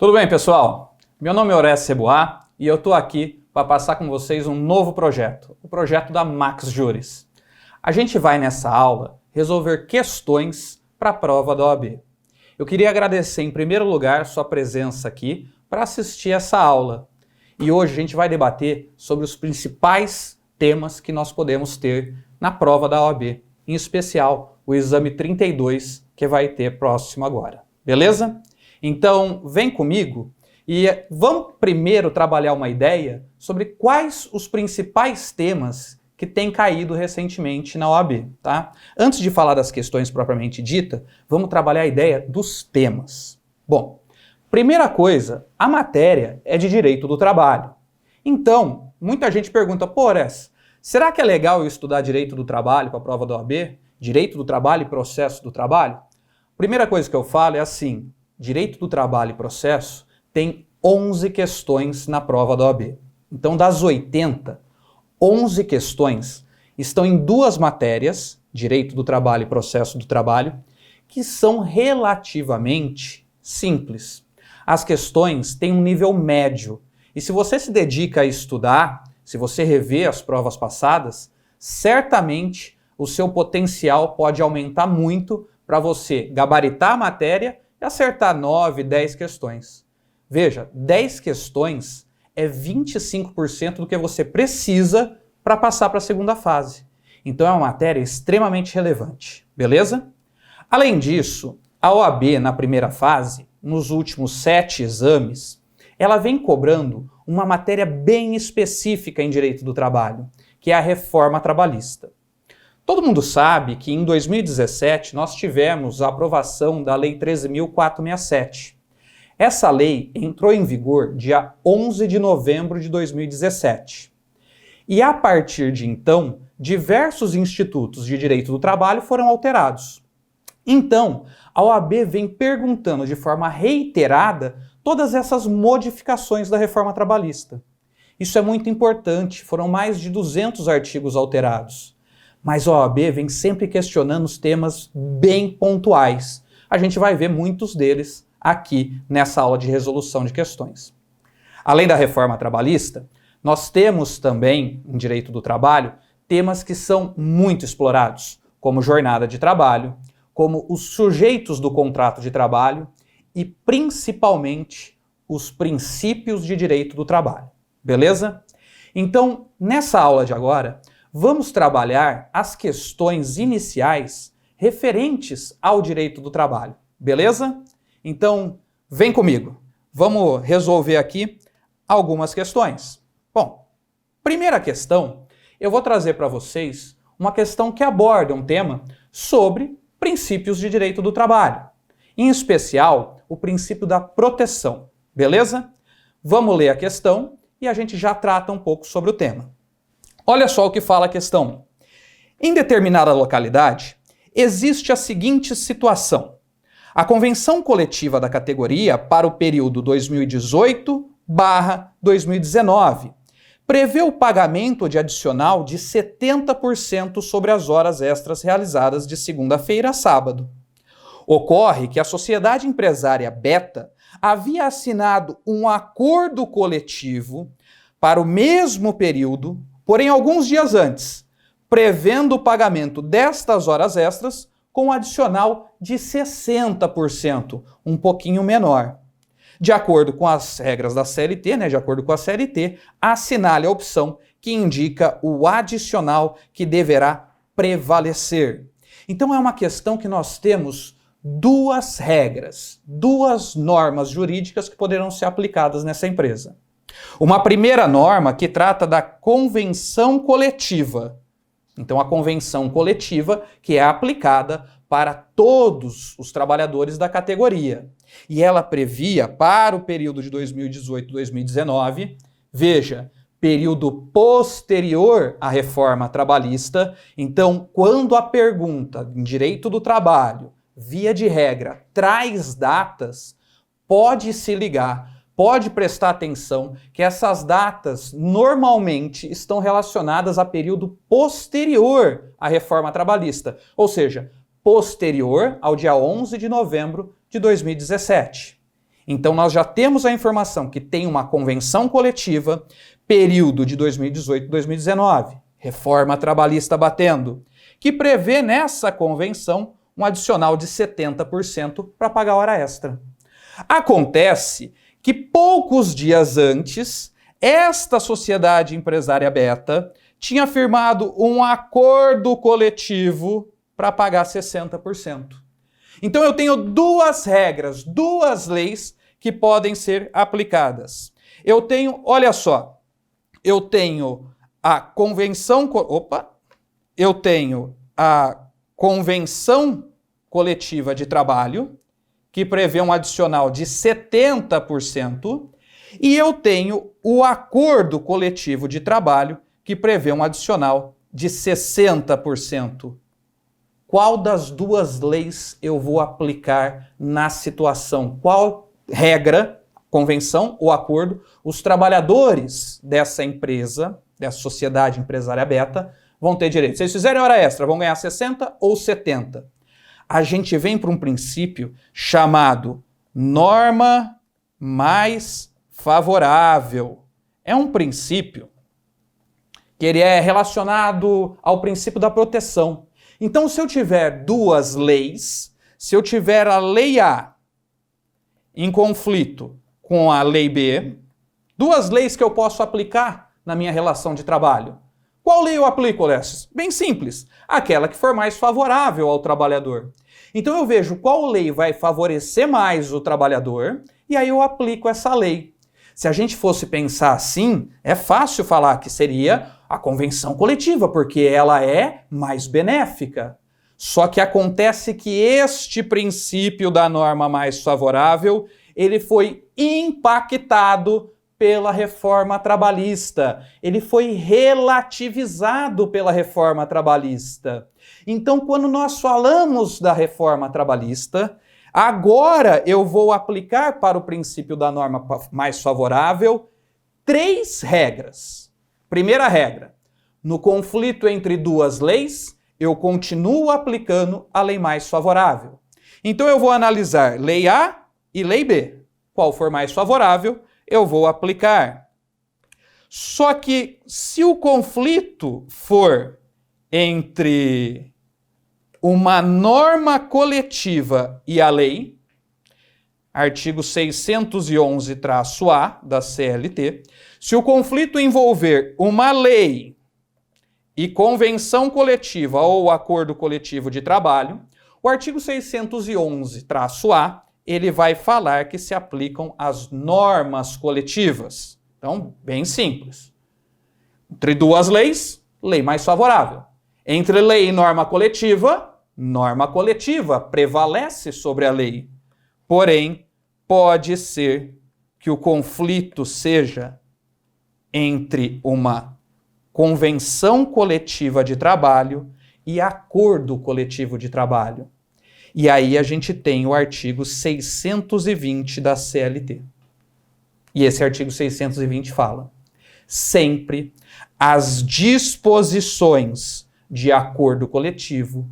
Tudo bem, pessoal? Meu nome é Orestes Reboá e eu estou aqui para passar com vocês um novo projeto, o projeto da Max Juris. A gente vai nessa aula resolver questões para a prova da OAB. Eu queria agradecer em primeiro lugar sua presença aqui para assistir essa aula. E hoje a gente vai debater sobre os principais temas que nós podemos ter na prova da OAB, em especial o exame 32 que vai ter próximo agora. Beleza? Então, vem comigo e vamos primeiro trabalhar uma ideia sobre quais os principais temas que têm caído recentemente na OAB, tá? Antes de falar das questões propriamente dita, vamos trabalhar a ideia dos temas. Bom, primeira coisa, a matéria é de Direito do Trabalho. Então, muita gente pergunta, pô, Orestes, será que é legal eu estudar Direito do Trabalho para a prova da OAB? Direito do Trabalho e Processo do Trabalho? Primeira coisa que eu falo é assim, Direito do Trabalho e Processo tem 11 questões na prova da OAB. Então, das 80, 11 questões estão em duas matérias, Direito do Trabalho e Processo do Trabalho, que são relativamente simples. As questões têm um nível médio. E se você se dedica a estudar, se você rever as provas passadas, certamente o seu potencial pode aumentar muito para você gabaritar a matéria e acertar 9, 10 questões. Veja, 10 questões é 25% do que você precisa para passar para a segunda fase. Então é uma matéria extremamente relevante, beleza? Além disso, a OAB na primeira fase, nos últimos 7 exames, ela vem cobrando uma matéria bem específica em Direito do Trabalho, que é a reforma trabalhista. Todo mundo sabe que em 2017 nós tivemos a aprovação da Lei 13.467. Essa lei entrou em vigor dia 11 de novembro de 2017. E a partir de então, diversos institutos de direito do trabalho foram alterados. Então, a OAB vem perguntando de forma reiterada todas essas modificações da reforma trabalhista. Isso é muito importante, foram mais de 200 artigos alterados. Mas a OAB vem sempre questionando os temas bem pontuais. A gente vai ver muitos deles aqui nessa aula de resolução de questões. Além da reforma trabalhista, nós temos também, em Direito do Trabalho, temas que são muito explorados, como jornada de trabalho, como os sujeitos do contrato de trabalho e, principalmente, os princípios de direito do trabalho. Beleza? Então, nessa aula de agora, vamos trabalhar as questões iniciais referentes ao direito do trabalho, beleza? Então, vem comigo. Vamos resolver aqui algumas questões. Bom, primeira questão, eu vou trazer para vocês uma questão que aborda um tema sobre princípios de direito do trabalho, em especial o princípio da proteção, beleza? Vamos ler a questão e a gente já trata um pouco sobre o tema. Olha só o que fala a questão. Em determinada localidade, existe a seguinte situação. A convenção coletiva da categoria para o período 2018/2019 prevê o pagamento de adicional de 70% sobre as horas extras realizadas de segunda-feira a sábado. Ocorre que a sociedade empresária Beta havia assinado um acordo coletivo para o mesmo período, porém alguns dias antes, prevendo o pagamento destas horas extras com um adicional de 60%, um pouquinho menor. De acordo com as regras da CLT, de acordo com a CLT, assinale a opção que indica o adicional que deverá prevalecer. Então é uma questão que nós temos duas regras, duas normas jurídicas que poderão ser aplicadas nessa empresa. Uma primeira norma que trata da convenção coletiva. Então, a convenção coletiva que é aplicada para todos os trabalhadores da categoria. E ela previa para o período de 2018-2019, veja, período posterior à reforma trabalhista. Então, quando a pergunta em direito do trabalho, via de regra, traz datas, pode se ligar, pode prestar atenção que essas datas normalmente estão relacionadas a período posterior à reforma trabalhista, ou seja, posterior ao dia 11 de novembro de 2017. Então nós já temos a informação que tem uma convenção coletiva, período de 2018 e 2019, reforma trabalhista batendo, que prevê nessa convenção um adicional de 70% para pagar hora extra. Acontece que poucos dias antes, esta sociedade empresária beta tinha firmado um acordo coletivo para pagar 60%. Então eu tenho duas regras, duas leis que podem ser aplicadas. Eu tenho, olha só, eu tenho a convenção, eu tenho a convenção coletiva de trabalho, que prevê um adicional de 70%, e eu tenho o acordo coletivo de trabalho, que prevê um adicional de 60%. Qual das duas leis eu vou aplicar na situação? Qual regra, convenção ou acordo, os trabalhadores dessa empresa, dessa sociedade empresária beta, vão ter direito? Se eles fizerem hora extra, vão ganhar 60 ou 70? A gente vem para um princípio chamado norma mais favorável. É um princípio que ele é relacionado ao princípio da proteção. Então, se eu tiver duas leis, se eu tiver a lei A em conflito com a lei B, duas leis que eu posso aplicar na minha relação de trabalho. Qual lei eu aplico, Alessio? Bem simples, aquela que for mais favorável ao trabalhador. Então eu vejo qual lei vai favorecer mais o trabalhador e aí eu aplico essa lei. Se a gente fosse pensar assim, é fácil falar que seria a convenção coletiva, porque ela é mais benéfica. Só que acontece que este princípio da norma mais favorável, ele foi impactado pela reforma trabalhista. Ele foi relativizado pela reforma trabalhista. Então, quando nós falamos da reforma trabalhista, agora eu vou aplicar para o princípio da norma mais favorável 3 regras. Primeira regra, no conflito entre duas leis, eu continuo aplicando a lei mais favorável. Então eu vou analisar lei A e lei B. Qual for mais favorável, eu vou aplicar. Só que se o conflito for entre uma norma coletiva e a lei, artigo 611-A da CLT, se o conflito envolver uma lei e convenção coletiva ou acordo coletivo de trabalho, o artigo 611-A, ele vai falar que se aplicam as normas coletivas. Então, bem simples. Entre duas leis, lei mais favorável. Entre lei e norma coletiva prevalece sobre a lei. Porém, pode ser que o conflito seja entre uma convenção coletiva de trabalho e acordo coletivo de trabalho. E aí a gente tem o artigo 620 da CLT. E esse artigo 620 fala: sempre as disposições de acordo coletivo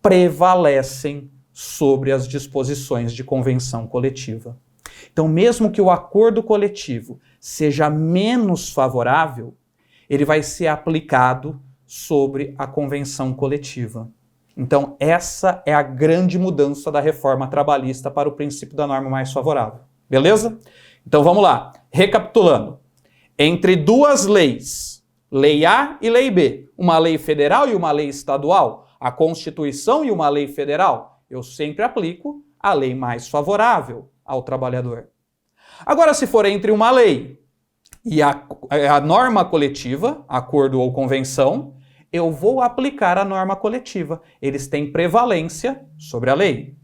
prevalecem sobre as disposições de convenção coletiva. Então, mesmo que o acordo coletivo seja menos favorável, ele vai ser aplicado sobre a convenção coletiva. Então, essa é a grande mudança da reforma trabalhista para o princípio da norma mais favorável. Beleza? Então, vamos lá. Recapitulando. Entre duas leis, lei A e lei B, uma lei federal e uma lei estadual, a Constituição e uma lei federal, eu sempre aplico a lei mais favorável ao trabalhador. Agora, se for entre uma lei e a norma coletiva, acordo ou convenção, eu vou aplicar a norma coletiva. Eles têm prevalência sobre a lei.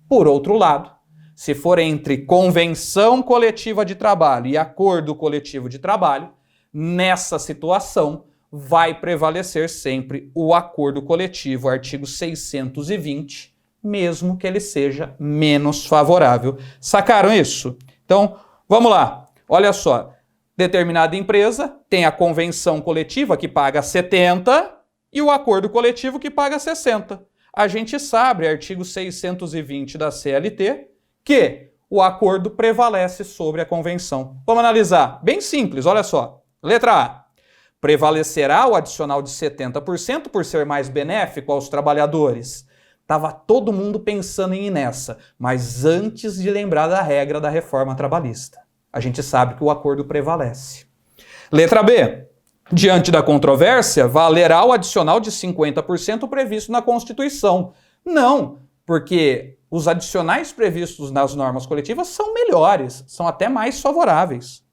Por outro lado, se for entre convenção coletiva de trabalho e acordo coletivo de trabalho, nessa situação vai prevalecer sempre o acordo coletivo, artigo 620, mesmo que ele seja menos favorável. Sacaram isso? Então, vamos lá. Olha só. Determinada empresa tem a convenção coletiva que paga 70 e o acordo coletivo que paga 60. A gente sabe, artigo 620 da CLT, que o acordo prevalece sobre a convenção. Vamos analisar. Bem simples, olha só. Letra A. Prevalecerá o adicional de 70% por ser mais benéfico aos trabalhadores. Tava todo mundo pensando em ir nessa, mas antes de lembrar da regra da reforma trabalhista. A gente sabe que o acordo prevalece. Letra B. Diante da controvérsia, valerá o adicional de 50% previsto na Constituição. Não, porque os adicionais previstos nas normas coletivas são melhores, são até mais favoráveis.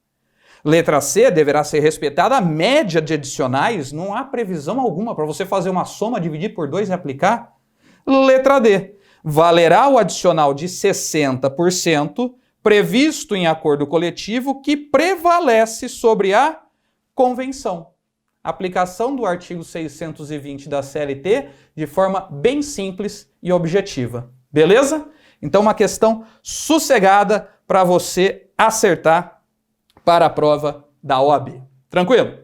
Letra C, deverá ser respeitada a média de adicionais, não há previsão alguma para você fazer uma soma, dividir por 2 e aplicar. Letra D, valerá o adicional de 60% previsto em acordo coletivo que prevalece sobre a convenção. Aplicação do artigo 620 da CLT de forma bem simples e objetiva. Beleza? Então, uma questão sossegada para você acertar para a prova da OAB. Tranquilo?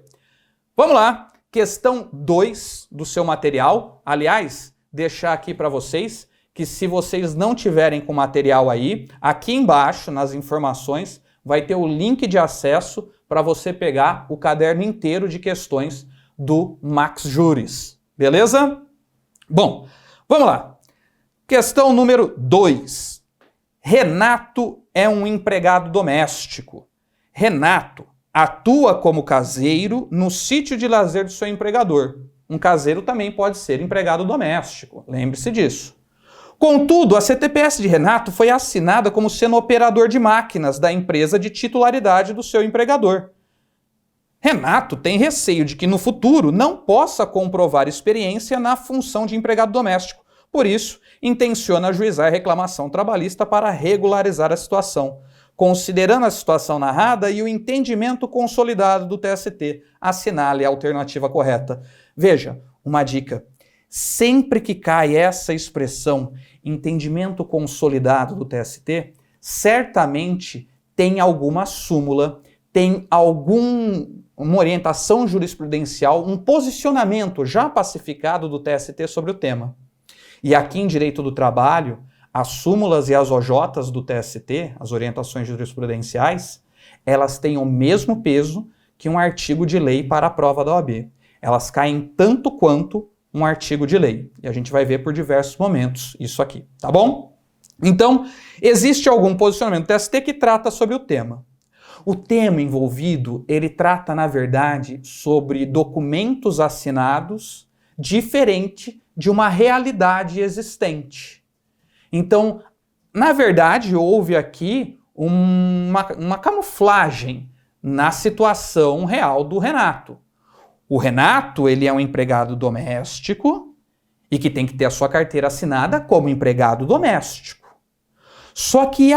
Vamos lá. Questão 2 do seu material. Aliás, deixar aqui para vocês que se vocês não tiverem com material aí, aqui embaixo nas informações vai ter o link de acesso para você pegar o caderno inteiro de questões do Max Juris. Beleza? Bom, vamos lá. Questão número 2. Renato é um empregado doméstico. Renato atua como caseiro no sítio de lazer do seu empregador. Um caseiro também pode ser empregado doméstico. Lembre-se disso. Contudo, a CTPS de Renato foi assinada como sendo operador de máquinas da empresa de titularidade do seu empregador. Renato tem receio de que no futuro não possa comprovar experiência na função de empregado doméstico. Por isso, intenciona ajuizar a reclamação trabalhista para regularizar a situação, considerando a situação narrada e o entendimento consolidado do TST. Assinale a alternativa correta. Veja, uma dica. Sempre que cai essa expressão, entendimento consolidado do TST, certamente tem alguma súmula, tem uma orientação jurisprudencial, um posicionamento já pacificado do TST sobre o tema. E aqui em Direito do Trabalho, as súmulas e as OJs do TST, as orientações jurisprudenciais, elas têm o mesmo peso que um artigo de lei para a prova da OAB. Elas caem tanto quanto um artigo de lei. E a gente vai ver por diversos momentos isso aqui, tá bom? Então, existe algum posicionamento do TST que trata sobre o tema. O tema envolvido, ele trata, na verdade, sobre documentos assinados diferente de uma realidade existente. Então, na verdade, houve aqui uma camuflagem na situação real do Renato. O Renato, ele é um empregado doméstico e que tem que ter a sua carteira assinada como empregado doméstico. Só que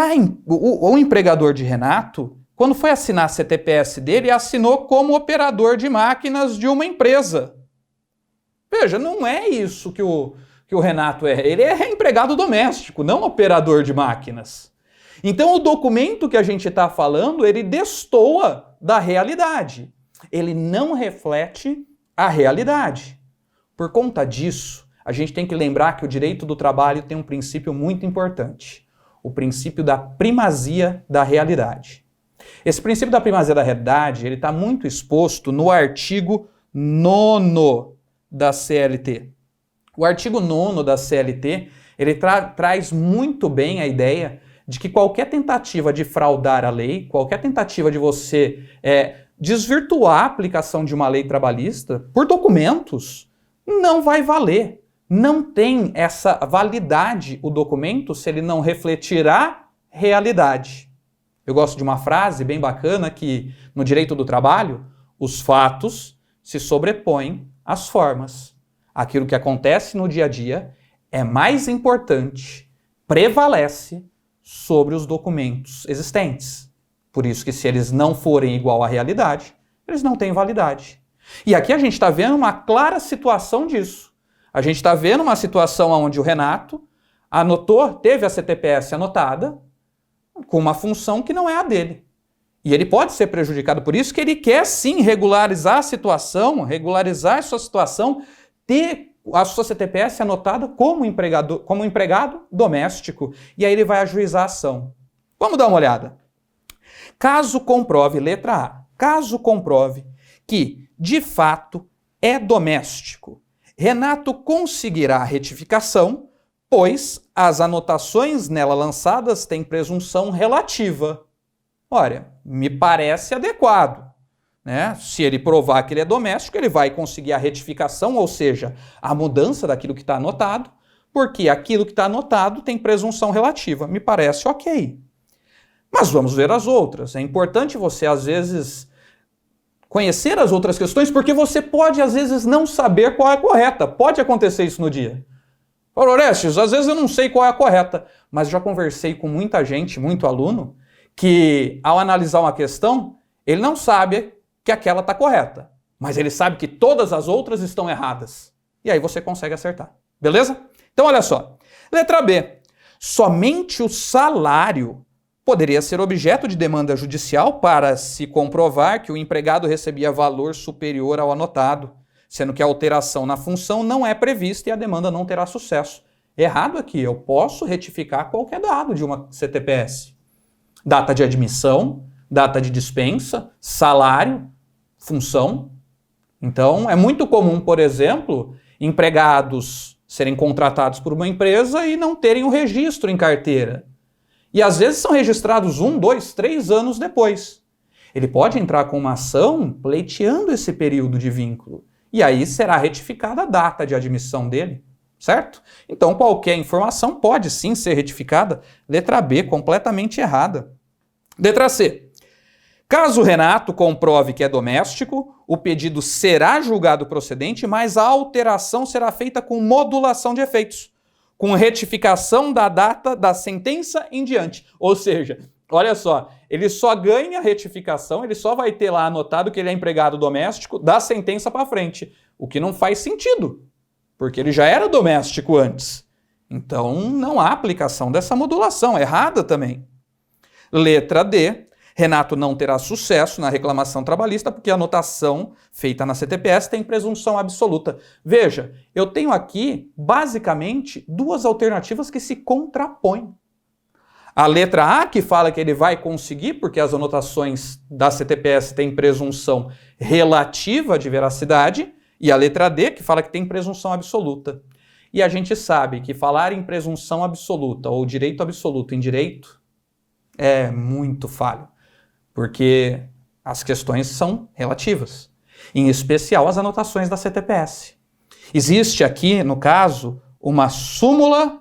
o empregador de Renato, quando foi assinar a CTPS dele, assinou como operador de máquinas de uma empresa. Veja, não é isso que o Renato é. Ele é empregado doméstico, não operador de máquinas. Então o documento que a gente está falando, ele destoa da realidade. Ele não reflete a realidade. Por conta disso, a gente tem que lembrar que o direito do trabalho tem um princípio muito importante. O princípio da primazia da realidade. Esse princípio da primazia da realidade, ele está muito exposto no artigo 9º da CLT. O artigo 9º da CLT, ele traz muito bem a ideia de que qualquer tentativa de fraudar a lei, qualquer tentativa de você desvirtuar a aplicação de uma lei trabalhista por documentos, não vai valer. Não tem essa validade o documento se ele não refletirá realidade. Eu gosto de uma frase bem bacana que no direito do trabalho, os fatos se sobrepõem às formas. Aquilo que acontece no dia a dia é mais importante, prevalece sobre os documentos existentes. Por isso que se eles não forem igual à realidade, eles não têm validade. E aqui a gente está vendo uma clara situação disso. A gente está vendo uma situação onde o Renato teve a CTPS anotada com uma função que não é a dele. E ele pode ser prejudicado. Por isso que ele quer sim regularizar a situação, regularizar a sua situação, ter a sua CTPS anotada como empregado doméstico. E aí ele vai ajuizar a ação. Vamos dar uma olhada. Caso comprove, letra A, caso comprove que, de fato, é doméstico, Renato conseguirá a retificação, pois as anotações nela lançadas têm presunção relativa. Olha, me parece adequado, né? Se ele provar que ele é doméstico, ele vai conseguir a retificação, ou seja, a mudança daquilo que está anotado, porque aquilo que está anotado tem presunção relativa. Me parece ok. Mas vamos ver as outras. É importante você, às vezes, conhecer as outras questões, porque você pode, às vezes, não saber qual é a correta. Pode acontecer isso no dia. Paulo Orestes, às vezes eu não sei qual é a correta, mas já conversei com muita gente, muito aluno, que ao analisar uma questão, ele não sabe que aquela está correta, mas ele sabe que todas as outras estão erradas. E aí você consegue acertar. Beleza? Então olha só. Letra B. Somente o salário poderia ser objeto de demanda judicial para se comprovar que o empregado recebia valor superior ao anotado, sendo que a alteração na função não é prevista e a demanda não terá sucesso. Errado aqui, eu posso retificar qualquer dado de uma CTPS. Data de admissão, data de dispensa, salário, função. Então, é muito comum, por exemplo, empregados serem contratados por uma empresa e não terem o registro em carteira. E às vezes são registrados 1, 2, 3 anos depois. Ele pode entrar com uma ação pleiteando esse período de vínculo. E aí será retificada a data de admissão dele, certo? Então qualquer informação pode sim ser retificada. Letra B, completamente errada. Letra C. Caso o Renato comprove que é doméstico, o pedido será julgado procedente, mas a alteração será feita com modulação de efeitos, com retificação da data da sentença em diante. Ou seja, olha só, ele só ganha retificação, ele só vai ter lá anotado que ele é empregado doméstico da sentença para frente, o que não faz sentido, porque ele já era doméstico antes. Então não há aplicação dessa modulação, errada também. Letra D. Renato não terá sucesso na reclamação trabalhista porque a anotação feita na CTPS tem presunção absoluta. Veja, eu tenho aqui, basicamente, duas alternativas que se contrapõem. A letra A, que fala que ele vai conseguir, porque as anotações da CTPS têm presunção relativa de veracidade, e a letra D, que fala que tem presunção absoluta. E a gente sabe que falar em presunção absoluta ou direito absoluto em direito é muito falho, porque as questões são relativas, em especial as anotações da CTPS. Existe aqui, no caso, uma súmula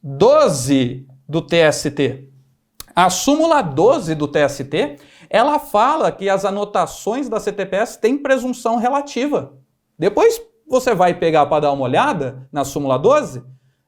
12 do TST. A súmula 12 do TST, ela fala que as anotações da CTPS têm presunção relativa. Depois você vai pegar para dar uma olhada na súmula 12,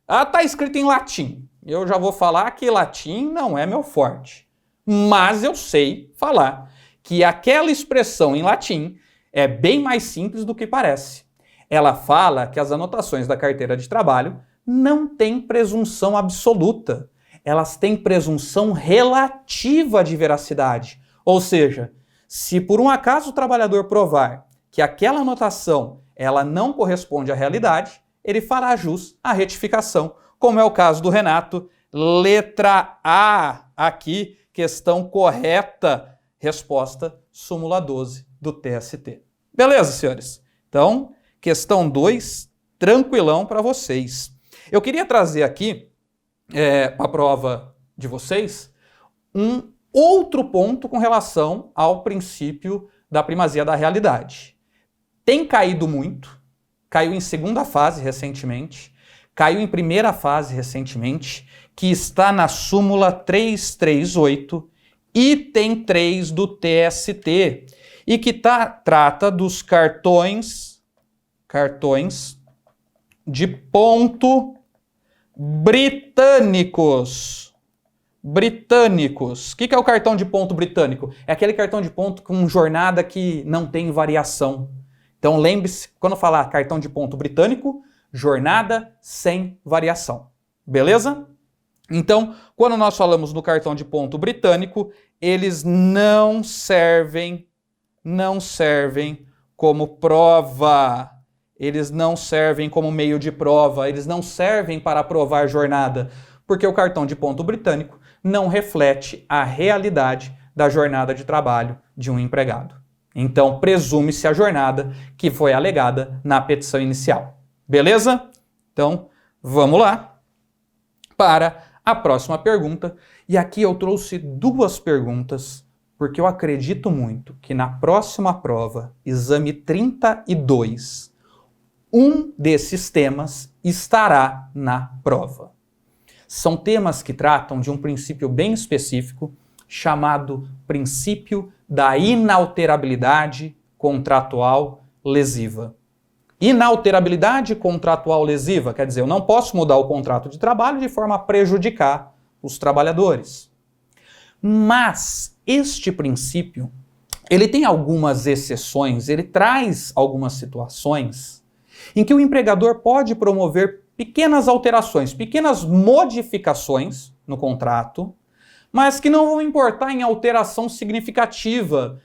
ela está escrita em latim. Eu já vou falar que latim não é meu forte. Mas eu sei falar que aquela expressão em latim é bem mais simples do que parece. Ela fala que as anotações da carteira de trabalho não têm presunção absoluta. Elas têm presunção relativa de veracidade. Ou seja, se por um acaso o trabalhador provar que aquela anotação ela não corresponde à realidade, ele fará jus à retificação, como é o caso do Renato. Letra A aqui, questão correta, resposta, súmula 12 do TST. Beleza, senhores? Então, questão 2, tranquilão para vocês. Eu queria trazer aqui, para a prova de vocês, um outro ponto com relação ao princípio da primazia da realidade. Tem caído muito, caiu em segunda fase recentemente, caiu em primeira fase recentemente, que está na súmula 338, item 3 do TST, e que trata dos cartões de ponto britânicos. O que é o cartão de ponto britânico? É aquele cartão de ponto com jornada que não tem variação. Então lembre-se, quando falar cartão de ponto britânico, jornada sem variação. Beleza? Então, quando nós falamos no cartão de ponto britânico, eles não servem como prova. Eles não servem como meio de prova, eles não servem para provar jornada, porque o cartão de ponto britânico não reflete a realidade da jornada de trabalho de um empregado. Então, presume-se a jornada que foi alegada na petição inicial. Beleza? Então, vamos lá para a próxima pergunta. E aqui eu trouxe duas perguntas, porque eu acredito muito que na próxima prova, exame 32, um desses temas estará na prova. São temas que tratam de um princípio bem específico, chamado princípio da inalterabilidade contratual lesiva. Inalterabilidade contratual lesiva, quer dizer, eu não posso mudar o contrato de trabalho de forma a prejudicar os trabalhadores. Mas este princípio, ele tem algumas exceções, ele traz algumas situações em que o empregador pode promover pequenas alterações, pequenas modificações no contrato, mas que não vão importar em alteração significativa.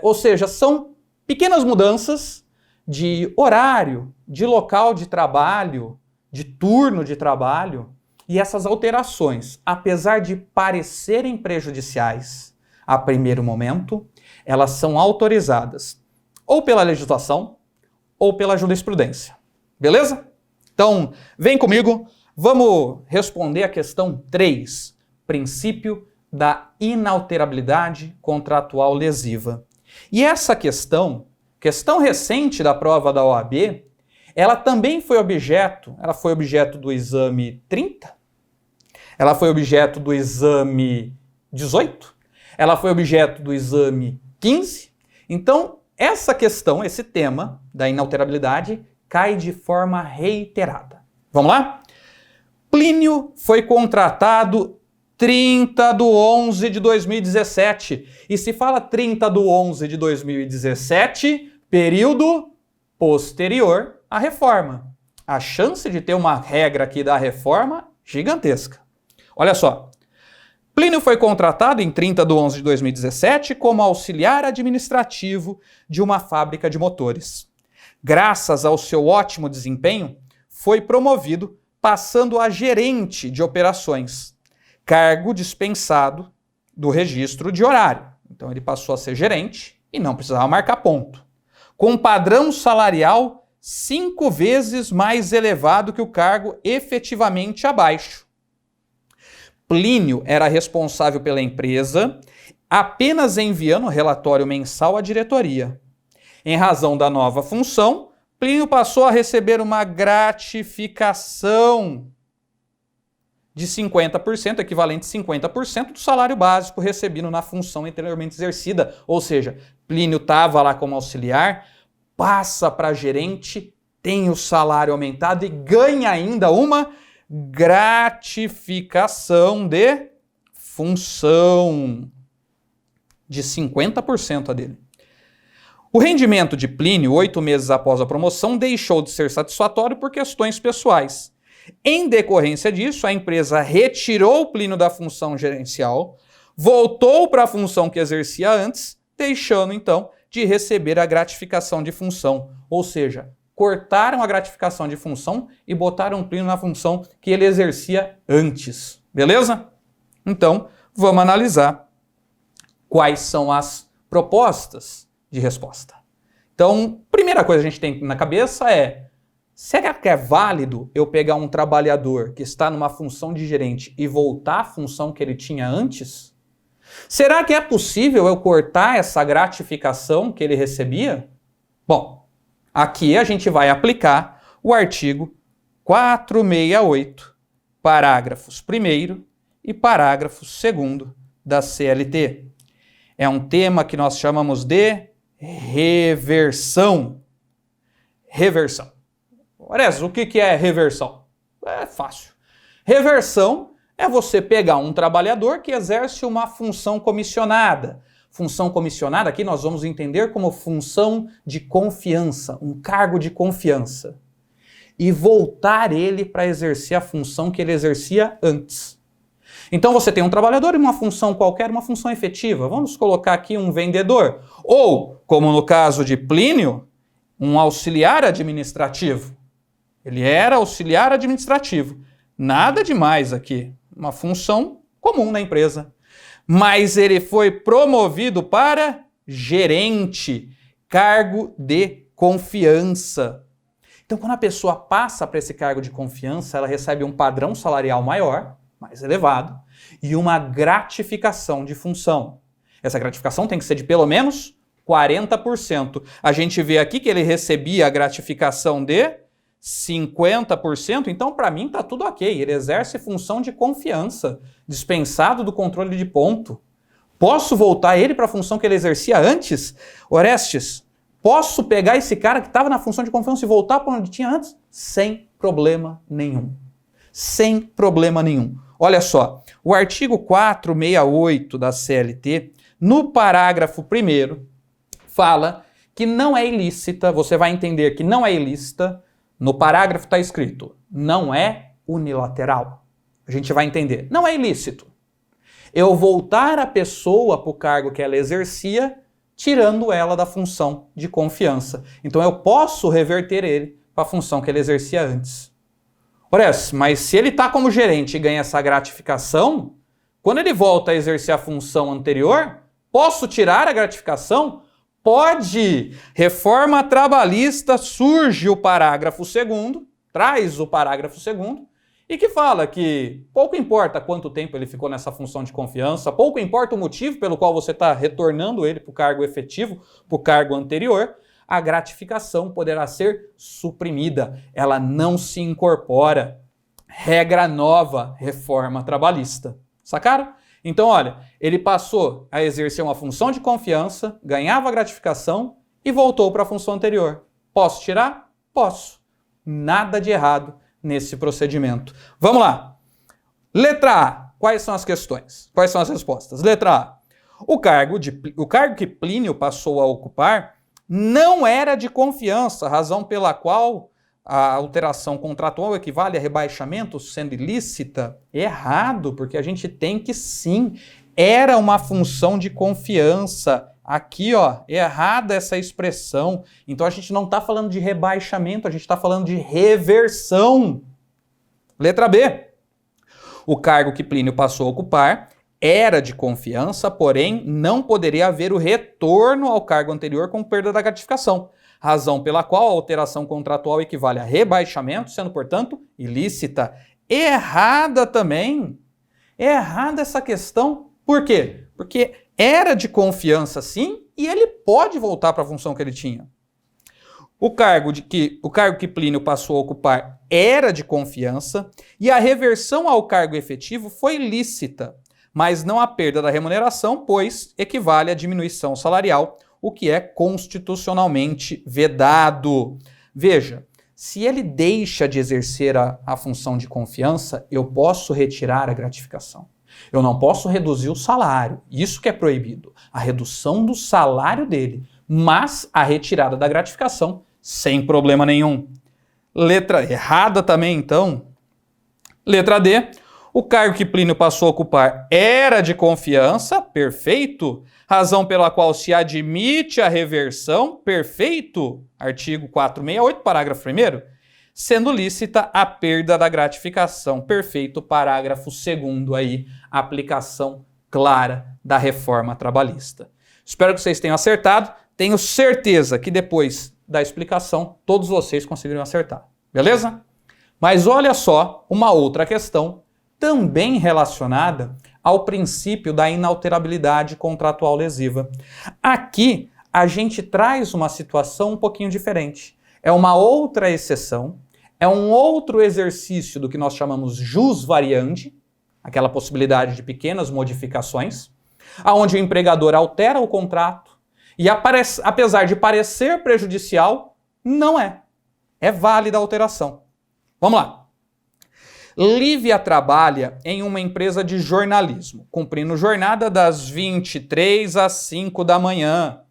Ou seja, são pequenas mudanças de horário, de local de trabalho, de turno de trabalho, e essas alterações, apesar de parecerem prejudiciais a primeiro momento, elas são autorizadas ou pela legislação ou pela jurisprudência. Beleza? Então, vem comigo, vamos responder a questão 3, princípio da inalterabilidade contratual lesiva. E essa questão recente da prova da OAB, ela também foi objeto do exame 30, ela foi objeto do exame 18, ela foi objeto do exame 15. Então, essa questão, esse tema da inalterabilidade, cai de forma reiterada. Vamos lá? Plínio foi contratado 30 de 11 de 2017. E se fala 30 de 11 de 2017, período posterior à reforma. A chance de ter uma regra aqui da reforma, gigantesca. Olha só. Plínio foi contratado em 30 de 11 de 2017 como auxiliar administrativo de uma fábrica de motores. Graças ao seu ótimo desempenho, foi promovido, passando a gerente de operações, cargo dispensado do registro de horário. Então ele passou a ser gerente e não precisava marcar ponto. Com um padrão salarial 5 vezes mais elevado que o cargo efetivamente abaixo. Plínio era responsável pela empresa, apenas enviando relatório mensal à diretoria. Em razão da nova função, Plínio passou a receber uma gratificação de 50%, equivalente a 50% do salário básico recebido na função anteriormente exercida. Ou seja, Plínio estava lá como auxiliar, passa para gerente, tem o salário aumentado e ganha ainda uma gratificação de função de 50% a dele. O rendimento de Plínio, 8 meses após a promoção, deixou de ser satisfatório por questões pessoais. Em decorrência disso, a empresa retirou Plínio da função gerencial, voltou para a função que exercia antes, deixando então de receber a gratificação de função. Ou seja, cortaram a gratificação de função e botaram Plínio na função que ele exercia antes. Beleza? Então, vamos analisar quais são as propostas de resposta. Então, primeira coisa que a gente tem na cabeça é: será que é válido eu pegar um trabalhador que está numa função de gerente e voltar à função que ele tinha antes? Será que é possível eu cortar essa gratificação que ele recebia? Bom, aqui a gente vai aplicar o artigo 468, parágrafos 1º e parágrafo 2º da CLT. É um tema que nós chamamos de reversão. Reversão. Orés, o que é reversão? É fácil. Reversão é você pegar um trabalhador que exerce uma função comissionada. Função comissionada aqui nós vamos entender como função de confiança, um cargo de confiança. E voltar ele para exercer a função que ele exercia antes. Então você tem um trabalhador em uma função qualquer, uma função efetiva. Vamos colocar aqui um vendedor. Ou, como no caso de Plínio, um auxiliar administrativo. Ele era auxiliar administrativo. Nada demais aqui. Uma função comum na empresa. Mas ele foi promovido para gerente, cargo de confiança. Então, quando a pessoa passa para esse cargo de confiança, ela recebe um padrão salarial maior, mais elevado, e uma gratificação de função. Essa gratificação tem que ser de pelo menos 40%. A gente vê aqui que ele recebia a gratificação de 50%, então para mim está tudo ok. Ele exerce função de confiança, dispensado do controle de ponto. Posso voltar ele para a função que ele exercia antes? Orestes, posso pegar esse cara que estava na função de confiança e voltar para onde tinha antes? Sem problema nenhum. Sem problema nenhum. Olha só, o artigo 468 da CLT, no parágrafo 1º, fala que não é ilícita, você vai entender que não é ilícita, no parágrafo está escrito, não é unilateral. A gente vai entender, não é ilícito. Eu voltar a pessoa para o cargo que ela exercia, tirando ela da função de confiança. Então eu posso reverter ele para a função que ele exercia antes. Orestes, mas se ele está como gerente e ganha essa gratificação, quando ele volta a exercer a função anterior, posso tirar a gratificação? Pode! Reforma trabalhista, surge o parágrafo 2º, traz o parágrafo 2º, e que fala que pouco importa quanto tempo ele ficou nessa função de confiança, pouco importa o motivo pelo qual você está retornando ele para o cargo efetivo, para o cargo anterior, a gratificação poderá ser suprimida, ela não se incorpora. Regra nova, reforma trabalhista. Sacaram? Então, olha, ele passou a exercer uma função de confiança, ganhava gratificação e voltou para a função anterior. Posso tirar? Posso. Nada de errado nesse procedimento. Vamos lá. Letra A. Quais são as questões? Quais são as respostas? Letra A. O cargo que Plínio passou a ocupar não era de confiança, razão pela qual a alteração contratual equivale a rebaixamento sendo ilícita? Errado, porque a gente tem que sim, era uma função de confiança. Aqui, ó, errada essa expressão. Então a gente não está falando de rebaixamento, a gente está falando de reversão. Letra B. O cargo que Plínio passou a ocupar era de confiança, porém não poderia haver o retorno ao cargo anterior com perda da gratificação, razão pela qual a alteração contratual equivale a rebaixamento, sendo, portanto, ilícita. Errada também. Errada essa questão. Por quê? Porque era de confiança, sim, e ele pode voltar para a função que ele tinha. O cargo que Plínio passou a ocupar era de confiança e a reversão ao cargo efetivo foi lícita, mas não a perda da remuneração, pois equivale à diminuição salarial, o que é constitucionalmente vedado. Veja, se ele deixa de exercer a função de confiança, eu posso retirar a gratificação. Eu não posso reduzir o salário, isso que é proibido, a redução do salário dele, mas a retirada da gratificação, sem problema nenhum. Letra errada também, então. Letra D. O cargo que Plínio passou a ocupar era de confiança, perfeito. Razão pela qual se admite a reversão, perfeito. Artigo 468, parágrafo 1º. Sendo lícita a perda da gratificação, perfeito. Parágrafo 2º aí, aplicação clara da reforma trabalhista. Espero que vocês tenham acertado. Tenho certeza que depois da explicação, todos vocês conseguiram acertar. Beleza? Mas olha só uma outra questão também relacionada ao princípio da inalterabilidade contratual lesiva. Aqui, a gente traz uma situação um pouquinho diferente. É uma outra exceção, é um outro exercício do que nós chamamos jus variandi, aquela possibilidade de pequenas modificações, onde o empregador altera o contrato e, apesar de parecer prejudicial, não é. É válida a alteração. Vamos lá. Lívia trabalha em uma empresa de jornalismo, cumprindo jornada das 23 às 5 da manhã.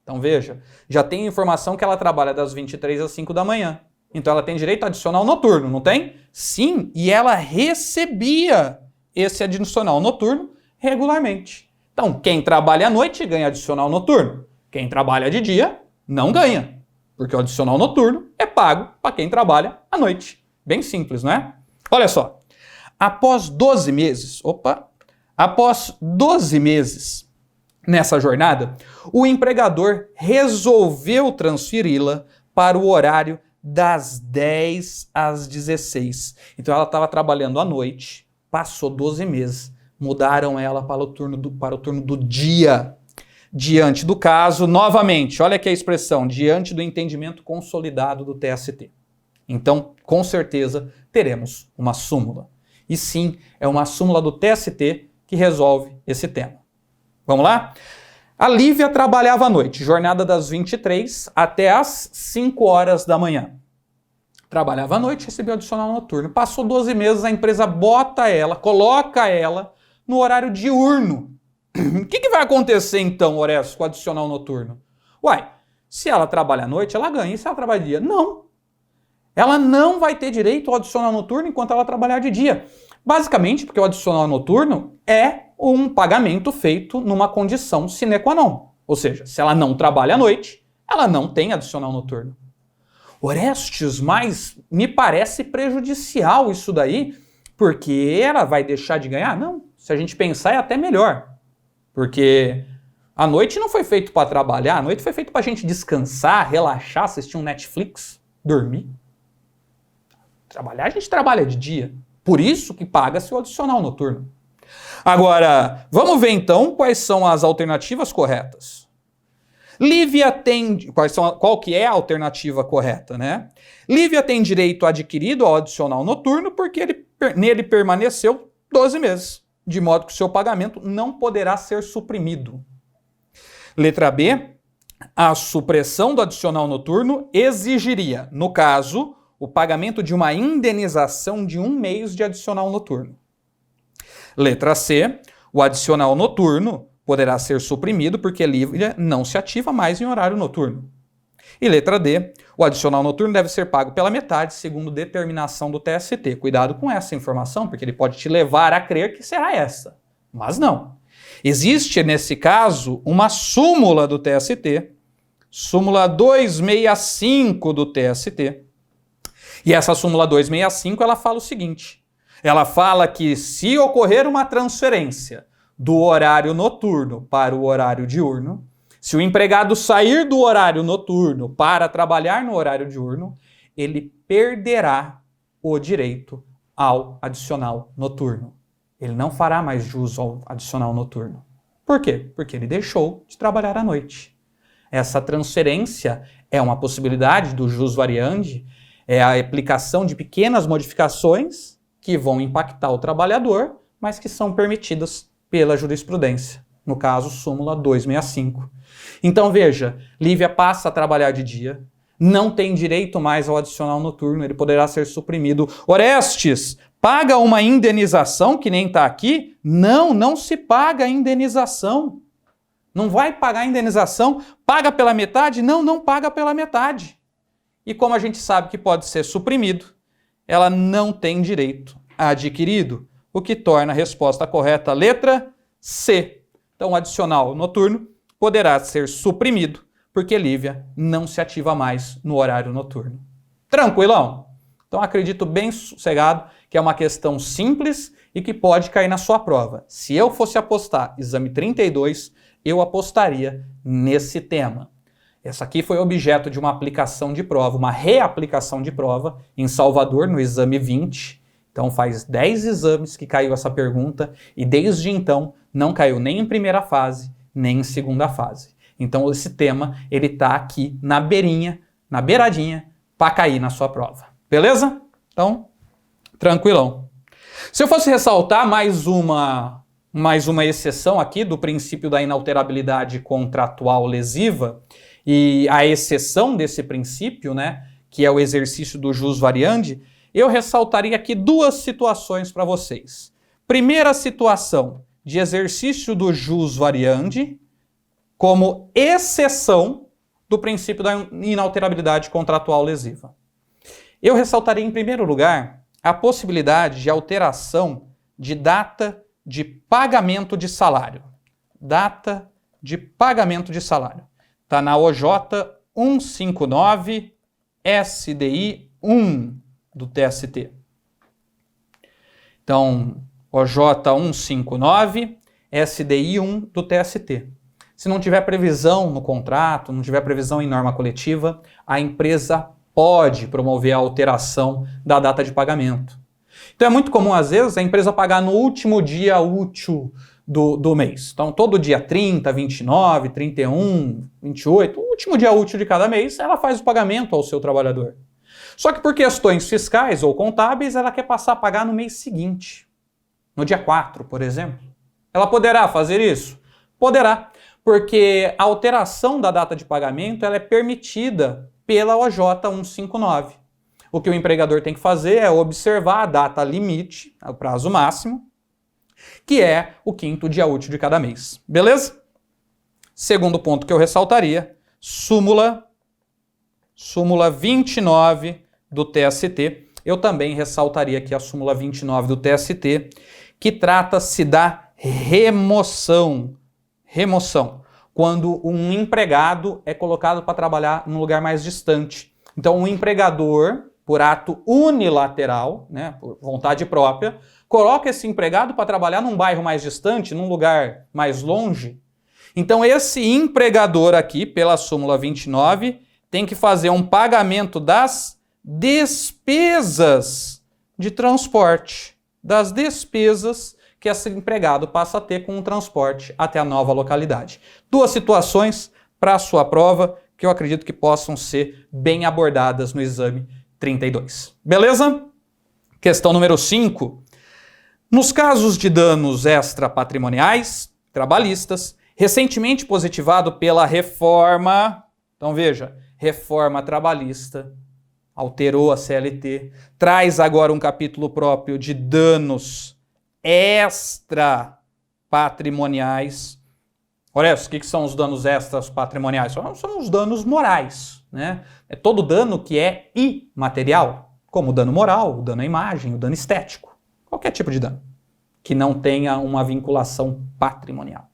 Então veja, já tem informação que ela trabalha das 23 às 5 da manhã. Então ela tem direito a adicional noturno, não tem? Sim, e ela recebia esse adicional noturno regularmente. Então quem trabalha à noite ganha adicional noturno. Quem trabalha de dia não ganha, porque o adicional noturno é pago para quem trabalha à noite. Bem simples, não é? Olha só, após 12 meses, Após 12 meses nessa jornada, o empregador resolveu transferi-la para o horário das 10 às 16. Então ela estava trabalhando à noite, passou 12 meses, mudaram ela para o turno do dia. Diante do caso, novamente, olha aqui a expressão, diante do entendimento consolidado do TST. Então, com certeza, teremos uma súmula. E sim, é uma súmula do TST que resolve esse tema. Vamos lá? A Lívia trabalhava à noite, jornada das 23 até as 5 horas da manhã. Trabalhava à noite, recebeu adicional noturno. Passou 12 meses, a empresa coloca ela no horário diurno. O que vai acontecer então, Orestes, com o adicional noturno? Uai, se ela trabalha à noite, ela ganha. E se ela trabalha de dia? Não. Ela não vai ter direito ao adicional noturno enquanto ela trabalhar de dia. Basicamente, porque o adicional noturno é um pagamento feito numa condição sine qua non. Ou seja, se ela não trabalha à noite, ela não tem adicional noturno. Orestes, mas me parece prejudicial isso daí, porque ela vai deixar de ganhar? Não, se a gente pensar é até melhor. Porque a noite não foi feito para trabalhar, a noite foi feito para a gente descansar, relaxar, assistir um Netflix, dormir. Trabalhar, a gente trabalha de dia. Por isso que paga-se o adicional noturno. Agora, vamos ver então quais são as alternativas corretas. Lívia tem... Qual que é a alternativa correta, né? Lívia tem direito adquirido ao adicional noturno porque nele permaneceu 12 meses. De modo que o seu pagamento não poderá ser suprimido. Letra B, a supressão do adicional noturno exigiria, no caso, o pagamento de uma indenização de 1 mês de adicional noturno. Letra C, o adicional noturno poderá ser suprimido porque Lívia não se ativa mais em horário noturno. E letra D, o adicional noturno deve ser pago pela metade, segundo determinação do TST. Cuidado com essa informação, porque ele pode te levar a crer que será essa. Mas não. Existe, nesse caso, uma súmula do TST, súmula 265 do TST. E essa súmula 265, ela fala o seguinte. Ela fala que se ocorrer uma transferência do horário noturno para o horário diurno, se o empregado sair do horário noturno para trabalhar no horário diurno, ele perderá o direito ao adicional noturno. Ele não fará mais jus ao adicional noturno. Por quê? Porque ele deixou de trabalhar à noite. Essa transferência é uma possibilidade do jus variandi, é a aplicação de pequenas modificações que vão impactar o trabalhador, mas que são permitidas pela jurisprudência. No caso, súmula 265. Então veja, Lívia passa a trabalhar de dia, não tem direito mais ao adicional noturno, ele poderá ser suprimido. Orestes, paga uma indenização que nem está aqui? Não, não se paga a indenização. Não vai pagar a indenização? Paga pela metade? Não, não paga pela metade. E como a gente sabe que pode ser suprimido, ela não tem direito adquirido, o que torna a resposta correta a letra C. Então, o adicional noturno poderá ser suprimido, porque Lívia não se ativa mais no horário noturno. Tranquilão? Então, acredito bem sossegado que é uma questão simples e que pode cair na sua prova. Se eu fosse apostar exame 32, eu apostaria nesse tema. Essa aqui foi objeto de uma aplicação de prova, uma reaplicação de prova em Salvador, no exame 20. Então faz 10 exames que caiu essa pergunta e desde então não caiu nem em primeira fase, nem em segunda fase. Então esse tema, ele tá aqui na beirinha, na beiradinha, para cair na sua prova. Beleza? Então, tranquilão. Se eu fosse ressaltar mais uma exceção aqui do princípio da inalterabilidade contratual lesiva, e a exceção desse princípio, né, que é o exercício do jus variandi, eu ressaltaria aqui 2 situações para vocês. Primeira situação de exercício do jus variandi como exceção do princípio da inalterabilidade contratual lesiva. Eu ressaltaria em primeiro lugar a possibilidade de alteração de data de pagamento de salário. Data de pagamento de salário. Está na OJ 159 SDI 1 do TST. Então, OJ 159, SDI 1 do TST. Se não tiver previsão no contrato, não tiver previsão em norma coletiva, a empresa pode promover a alteração da data de pagamento. Então é muito comum, às vezes, a empresa pagar no último dia útil do mês. Então, todo dia 30, 29, 31, 28, o último dia útil de cada mês, ela faz o pagamento ao seu trabalhador. Só que por questões fiscais ou contábeis, ela quer passar a pagar no mês seguinte, no dia 4, por exemplo. Ela poderá fazer isso? Poderá, porque a alteração da data de pagamento ela é permitida pela OJ 159. O que o empregador tem que fazer é observar a data limite, o prazo máximo, que é o 5º dia útil de cada mês. Beleza? Segundo ponto que eu ressaltaria, súmula 29 do TST. Eu também ressaltaria aqui a súmula 29 do TST, que trata-se da remoção. Remoção. Quando um empregado é colocado para trabalhar num lugar mais distante. Então, um empregador, por ato unilateral, né, por vontade própria, coloca esse empregado para trabalhar num bairro mais distante, num lugar mais longe. Então, esse empregador aqui, pela súmula 29, tem que fazer um pagamento das despesas de transporte, das despesas que esse empregado passa a ter com o transporte até a nova localidade. Duas situações para a sua prova que eu acredito que possam ser bem abordadas no exame 32. Beleza? Questão número 5. Nos casos de danos extrapatrimoniais, trabalhistas, recentemente positivado pela reforma, então veja, reforma trabalhista, alterou a CLT, traz agora um capítulo próprio de danos extrapatrimoniais. Olha, o que são os danos extrapatrimoniais? São os danos morais, né? É todo dano que é imaterial, como o dano moral, o dano à imagem, o dano estético. Qualquer tipo de dano que não tenha uma vinculação patrimonial.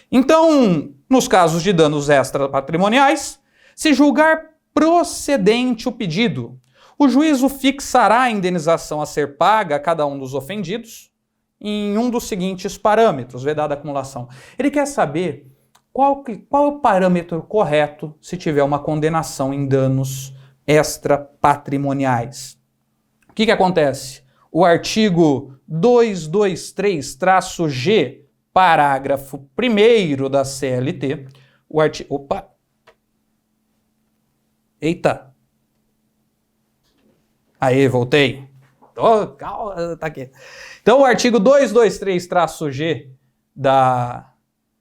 Então, nos casos de danos extrapatrimoniais, se julgar procedente o pedido, o juízo fixará a indenização a ser paga a cada um dos ofendidos em um dos seguintes parâmetros, vedada a acumulação. Ele quer saber qual é o parâmetro correto se tiver uma condenação em danos extrapatrimoniais. O que acontece? O artigo 223-G, parágrafo 1º da CLT, o artigo... Opa! Eita! Aí, voltei. Calma, tá aqui. Então, o artigo 223-G da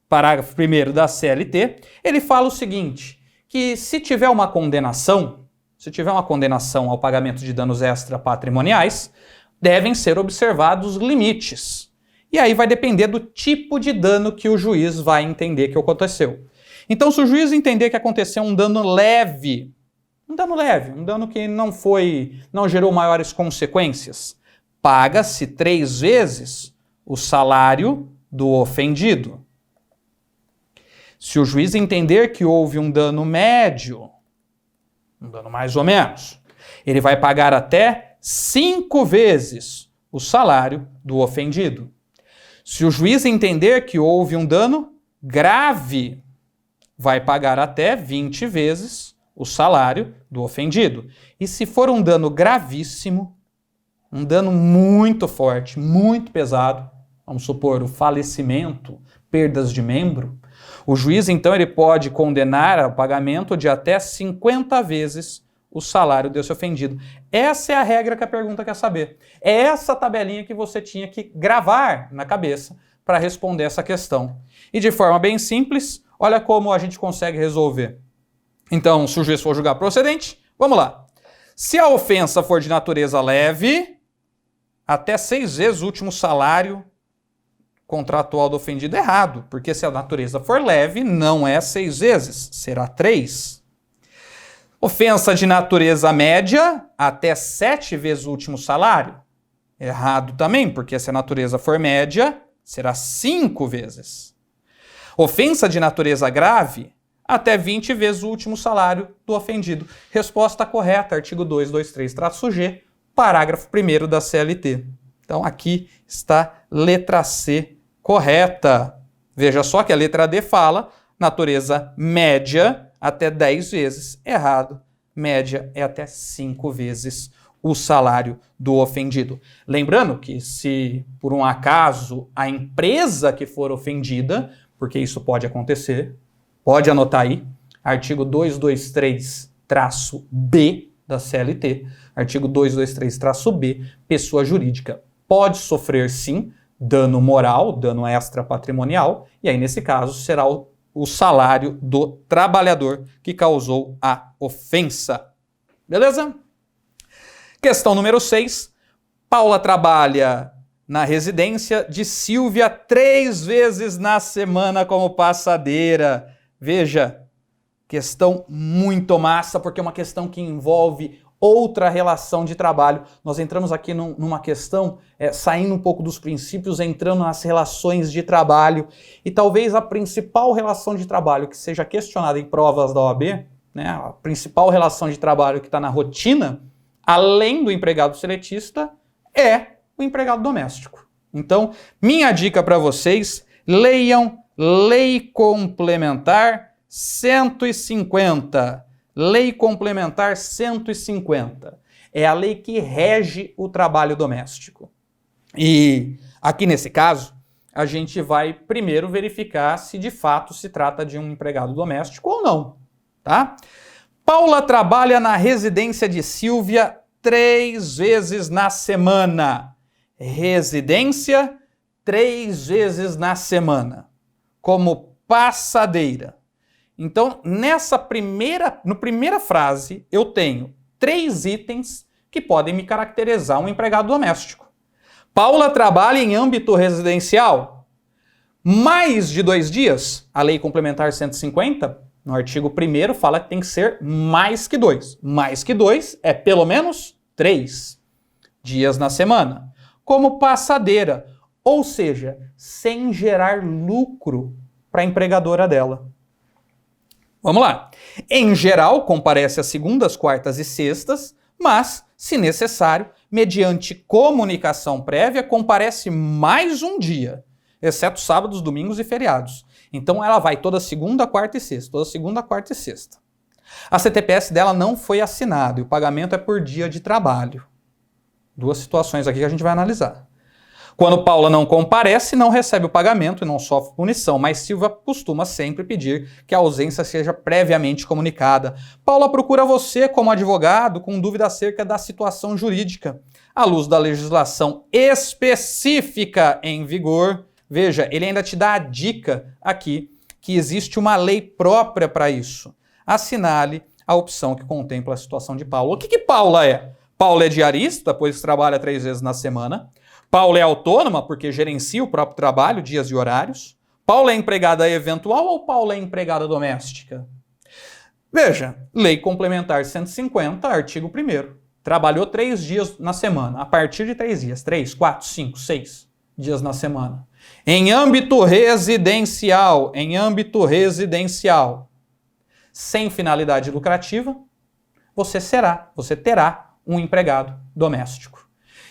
parágrafo 1º da CLT, ele fala o seguinte, que se tiver uma condenação ao pagamento de danos extrapatrimoniais, devem ser observados limites. E aí vai depender do tipo de dano que o juiz vai entender que aconteceu. Então, se o juiz entender que aconteceu um dano leve, um dano que não gerou maiores consequências, paga-se 3 vezes o salário do ofendido. Se o juiz entender que houve um dano médio, um dano mais ou menos, ele vai pagar até 5 vezes o salário do ofendido. Se o juiz entender que houve um dano grave, vai pagar até 20 vezes o salário do ofendido. E se for um dano gravíssimo, um dano muito forte, muito pesado, vamos supor o falecimento, perdas de membro, o juiz então ele pode condenar ao pagamento de até 50 vezes o salário desse ofendido. Essa é a regra que a pergunta quer saber. É essa tabelinha que você tinha que gravar na cabeça para responder essa questão. E de forma bem simples, olha como a gente consegue resolver. Então, se o juiz for julgar procedente, vamos lá. Se a ofensa for de natureza leve, até 6 vezes o último salário contratual do ofendido é errado, porque se a natureza for leve, não é 6 vezes, será 3. Ofensa de natureza média, até 7 vezes o último salário. Errado também, porque se a natureza for média, será 5 vezes. Ofensa de natureza grave, até 20 vezes o último salário do ofendido. Resposta correta, artigo 223-G, parágrafo 1º da CLT. Então aqui está letra C correta. Veja só que a letra D fala natureza média até 10 vezes. Errado. Média é até 5 vezes o salário do ofendido. Lembrando que se por um acaso a empresa que for ofendida, porque isso pode acontecer, pode anotar aí, artigo 223-B da CLT, artigo 223-B, pessoa jurídica pode sofrer sim dano moral, dano extra patrimonial, e aí nesse caso será o salário do trabalhador que causou a ofensa. Beleza? Questão número 6. Paula trabalha na residência de Silvia 3 vezes na semana como passadeira. Veja, questão muito massa, porque é uma questão que envolve outra relação de trabalho. Nós entramos aqui numa questão, saindo um pouco dos princípios, entrando nas relações de trabalho. E talvez a principal relação de trabalho que seja questionada em provas da OAB, né, a principal relação de trabalho que está na rotina, além do empregado seletista, é o empregado doméstico. Então, minha dica para vocês, leiam Lei Complementar 150. Lei Complementar 150. É a lei que rege o trabalho doméstico. E aqui nesse caso, a gente vai primeiro verificar se de fato se trata de um empregado doméstico ou não, tá? Paula trabalha na residência de Silvia 3 vezes na semana. Residência 3 vezes na semana, como passadeira. Então, nessa primeira frase, eu tenho 3 itens que podem me caracterizar um empregado doméstico. Paula trabalha em âmbito residencial mais de 2 dias. A Lei Complementar 150, no artigo 1º, fala que tem que ser mais que 2. Mais que 2 é pelo menos 3 dias na semana. Como passadeira, ou seja, sem gerar lucro para a empregadora dela. Vamos lá. Em geral, comparece às segundas, quartas e sextas, mas, se necessário, mediante comunicação prévia, comparece mais um dia, exceto sábados, domingos e feriados. Então ela vai toda segunda, quarta e sexta, toda segunda, quarta e sexta. A CTPS dela não foi assinada e o pagamento é por dia de trabalho. 2 situações aqui que a gente vai analisar. Quando Paula não comparece, não recebe o pagamento e não sofre punição, mas Silvia costuma sempre pedir que a ausência seja previamente comunicada. Paula procura você como advogado com dúvida acerca da situação jurídica, à luz da legislação específica em vigor. Veja, ele ainda te dá a dica aqui que existe uma lei própria para isso. Assinale a opção que contempla a situação de Paula. O que Paula é? Paula é diarista, pois trabalha 3 vezes na semana. Paula é autônoma, porque gerencia o próprio trabalho, dias e horários. Paula é empregada eventual ou Paula é empregada doméstica? Veja, Lei Complementar 150, artigo 1º. Trabalhou 3 dias na semana, a partir de 3 dias. 3, 4, 5, 6 dias na semana. Em âmbito residencial, sem finalidade lucrativa, você terá um empregado doméstico.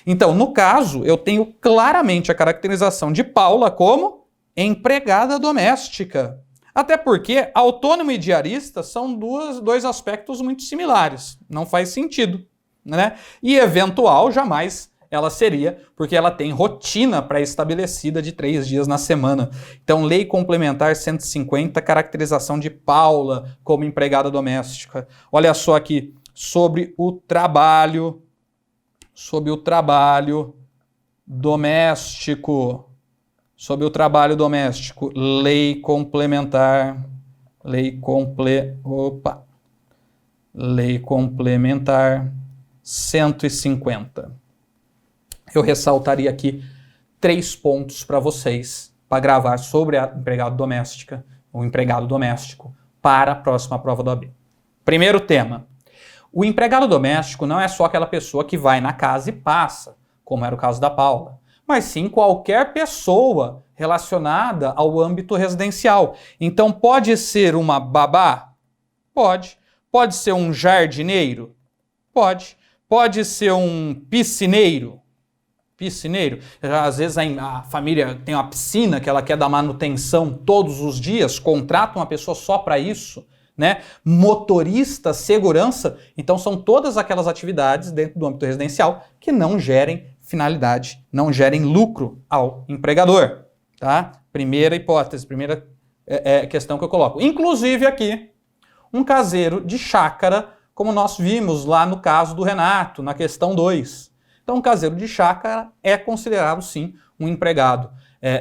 Então, no caso, eu tenho claramente a caracterização de Paula como empregada doméstica. Até porque autônomo e diarista são 2 aspectos muito similares. Não faz sentido, né? E eventual jamais ela seria, porque ela tem rotina pré-estabelecida de 3 dias na semana. Então, Lei Complementar 150, caracterização de Paula como empregada doméstica. Olha só aqui, sobre o trabalho doméstico. Lei Complementar 150. Eu ressaltaria aqui 3 pontos para vocês, para gravar sobre a empregado doméstico para a próxima prova do OAB. Primeiro tema. O empregado doméstico não é só aquela pessoa que vai na casa e passa, como era o caso da Paula, mas sim qualquer pessoa relacionada ao âmbito residencial. Então pode ser uma babá? Pode. Pode ser um jardineiro? Pode. Pode ser um piscineiro? Piscineiro. Às vezes a família tem uma piscina que ela quer dar manutenção todos os dias, contrata uma pessoa só para isso, né? Motorista, segurança. Então são todas aquelas atividades dentro do âmbito residencial que não gerem finalidade, não gerem lucro ao empregador, tá? Primeira hipótese, primeira questão que eu coloco. Inclusive aqui, um caseiro de chácara, como nós vimos lá no caso do Renato, na questão 2. Então, um caseiro de chácara é considerado, sim, um empregado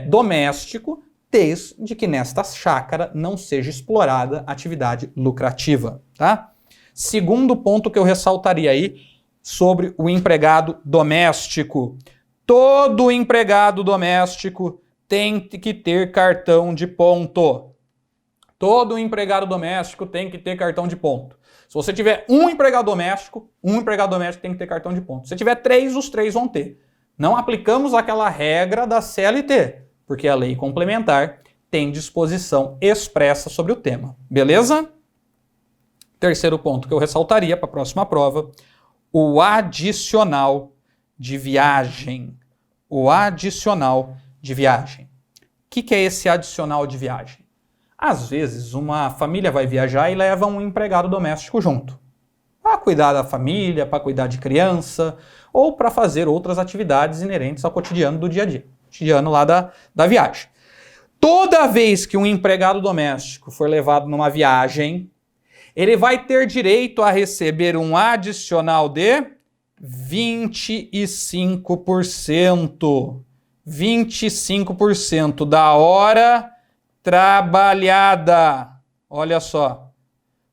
doméstico, desde que nesta chácara não seja explorada atividade lucrativa, tá? Segundo ponto que eu ressaltaria aí sobre o empregado doméstico. Todo empregado doméstico tem que ter cartão de ponto. Todo empregado doméstico tem que ter cartão de ponto. Se você tiver um empregado doméstico tem que ter cartão de ponto. Se tiver 3, os 3 vão ter. Não aplicamos aquela regra da CLT, porque a lei complementar tem disposição expressa sobre o tema. Beleza? Terceiro ponto que eu ressaltaria para a próxima prova, o adicional de viagem. O adicional de viagem. O que é esse adicional de viagem? Às vezes, uma família vai viajar e leva um empregado doméstico junto. Para cuidar da família, para cuidar de criança, ou para fazer outras atividades inerentes ao cotidiano do dia a dia. Cotidiano lá da viagem. Toda vez que um empregado doméstico for levado numa viagem, ele vai ter direito a receber um adicional de 25%. 25% da hora trabalhada. Olha só.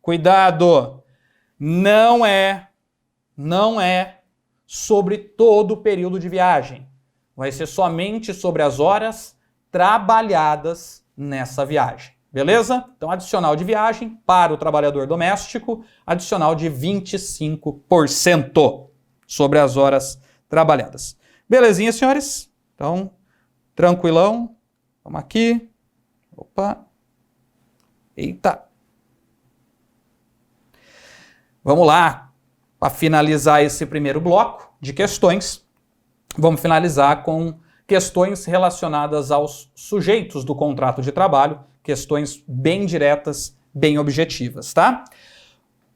Cuidado. Não é sobre todo o período de viagem. Vai ser somente sobre as horas trabalhadas nessa viagem. Beleza? Então, adicional de viagem para o trabalhador doméstico, adicional de 25% sobre as horas trabalhadas. Belezinha, senhores? Então, tranquilão. Vamos aqui. Opa. Eita. Vamos lá. Para finalizar esse primeiro bloco de questões, vamos finalizar com questões relacionadas aos sujeitos do contrato de trabalho, questões bem diretas, bem objetivas, tá?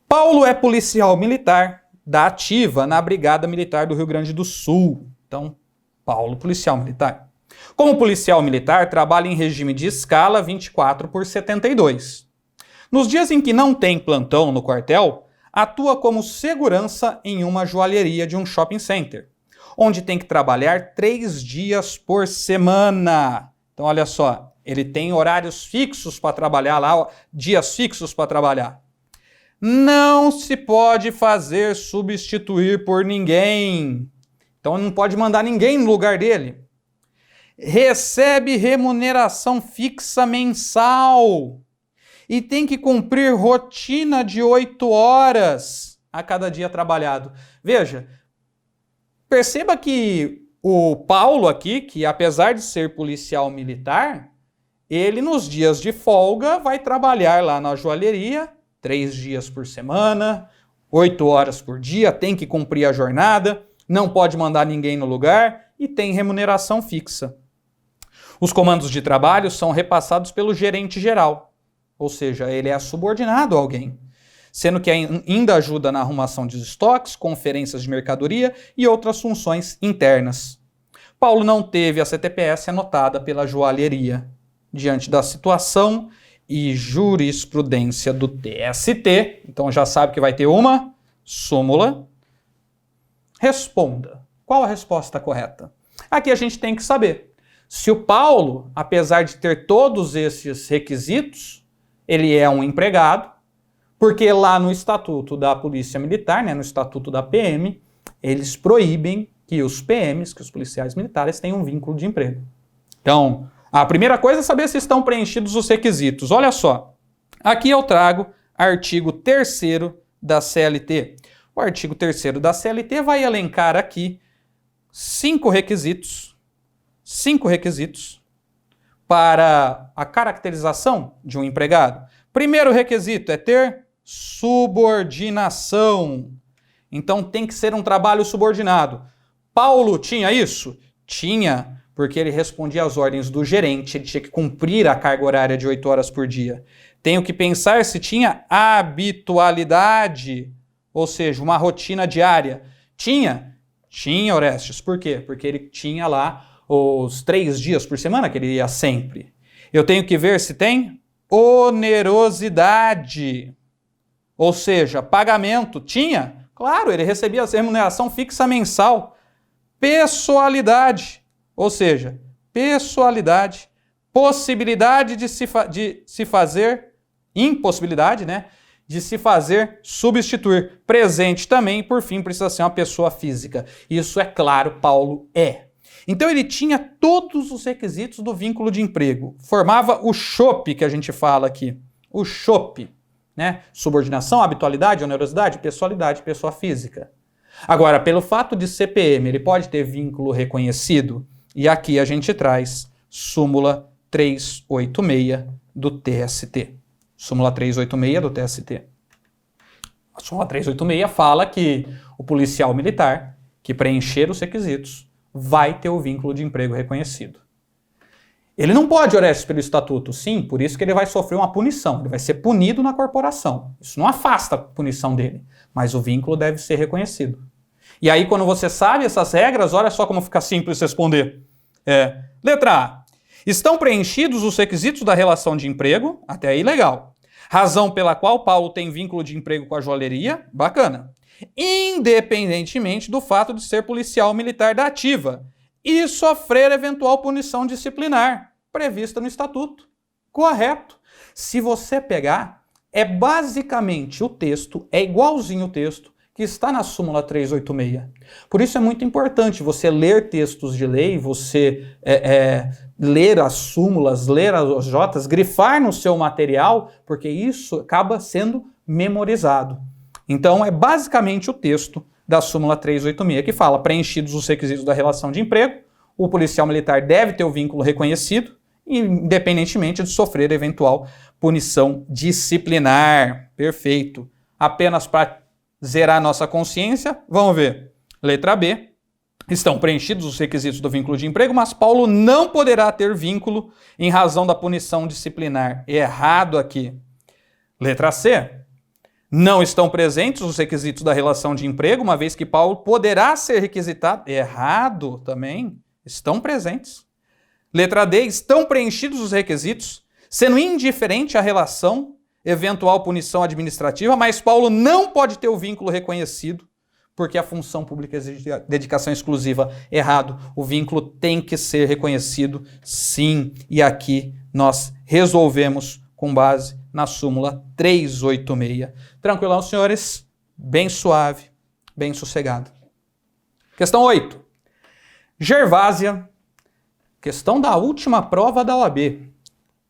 Paulo é policial militar da ativa na Brigada Militar do Rio Grande do Sul. Então, Paulo, policial militar. Como policial militar, trabalha em regime de escala 24/72. Nos dias em que não tem plantão no quartel, atua como segurança em uma joalheria de um shopping center, onde tem que trabalhar 3 dias por semana. Então, olha só, ele tem horários fixos para trabalhar lá, dias fixos para trabalhar. Não se pode fazer substituir por ninguém. Então, não pode mandar ninguém no lugar dele. Recebe remuneração fixa mensal e tem que cumprir rotina de 8 horas a cada dia trabalhado. Veja, perceba que o Paulo aqui, que apesar de ser policial militar, ele nos dias de folga vai trabalhar lá na joalheria 3 dias por semana, 8 horas por dia, tem que cumprir a jornada, não pode mandar ninguém no lugar e tem remuneração fixa. Os comandos de trabalho são repassados pelo gerente geral, ou seja, ele é subordinado a alguém, sendo que ainda ajuda na arrumação de estoques, conferências de mercadoria e outras funções internas. Paulo não teve a CTPS anotada pela joalheria. Diante da situação e jurisprudência do TST, então já sabe que vai ter uma súmula. Responda. Qual a resposta correta? Aqui a gente tem que saber se o Paulo, apesar de ter todos esses requisitos, ele é um empregado, porque lá no Estatuto da Polícia Militar, no Estatuto da PM, eles proíbem que os PMs, que os policiais militares, tenham um vínculo de emprego. Então, a primeira coisa é saber se estão preenchidos os requisitos. Olha só, aqui eu trago artigo 3º da CLT. O artigo 3º da CLT vai elencar aqui 5 requisitos para a caracterização de um empregado. Primeiro requisito é ter subordinação. Então tem que ser um trabalho subordinado. Paulo tinha isso? Tinha, porque ele respondia às ordens do gerente, ele tinha que cumprir a carga horária de 8 horas por dia. Tenho que pensar se tinha habitualidade, ou seja, uma rotina diária. Tinha? Tinha, Orestes. Por quê? Porque ele tinha lá os 3 dias por semana que ele ia sempre. Eu tenho que ver se tem onerosidade, ou seja, pagamento. Tinha? Claro, ele recebia a remuneração fixa mensal. Pessoalidade, ou seja, pessoalidade, possibilidade de se fazer, impossibilidade, né? De se fazer substituir. Presente também, por fim, precisa ser uma pessoa física. Isso, é claro, Paulo é. Então ele tinha todos os requisitos do vínculo de emprego. Formava o SHOP que a gente fala aqui. O SHOP, né? Subordinação, habitualidade, onerosidade, pessoalidade, pessoa física. Agora, pelo fato de ser PM, ele pode ter vínculo reconhecido? E aqui a gente traz súmula 386 do TST. Súmula 386 do TST. A súmula 386 fala que o policial militar que preencher os requisitos vai ter o vínculo de emprego reconhecido. Ele não pode, Orestes, pelo estatuto, sim, por isso que ele vai sofrer uma punição, ele vai ser punido na corporação. Isso não afasta a punição dele, mas o vínculo deve ser reconhecido. E aí, quando você sabe essas regras, olha só como fica simples responder. Letra A. Estão preenchidos os requisitos da relação de emprego? Até aí, legal. Razão pela qual Paulo tem vínculo de emprego com a joalheria? Bacana. Independentemente do fato de ser policial militar da ativa e sofrer eventual punição disciplinar prevista no estatuto. Correto. Se você pegar, é basicamente o texto, é igualzinho o texto que está na súmula 386. Por isso é muito importante você ler textos de lei, você ler as súmulas, ler as jotas, grifar no seu material, porque isso acaba sendo memorizado. Então é basicamente o texto da súmula 386 que fala: preenchidos os requisitos da relação de emprego, o policial militar deve ter o vínculo reconhecido, independentemente de sofrer eventual punição disciplinar. Perfeito. Apenas para zerar nossa consciência, vamos ver. Letra B. Estão preenchidos os requisitos do vínculo de emprego, mas Paulo não poderá ter vínculo em razão da punição disciplinar. Errado aqui. Letra C. Não estão presentes os requisitos da relação de emprego, uma vez que Paulo poderá ser requisitado. Errado também. Estão presentes. Letra D. Estão preenchidos os requisitos, sendo indiferente à relação, eventual punição administrativa, mas Paulo não pode ter o vínculo reconhecido, porque a função pública exige dedicação exclusiva. Errado. O vínculo tem que ser reconhecido, sim. E aqui nós resolvemos com base na súmula 386. Tranquilão, senhores? Bem suave, bem sossegado. Questão 8. Gervásia. Questão da última prova da OAB.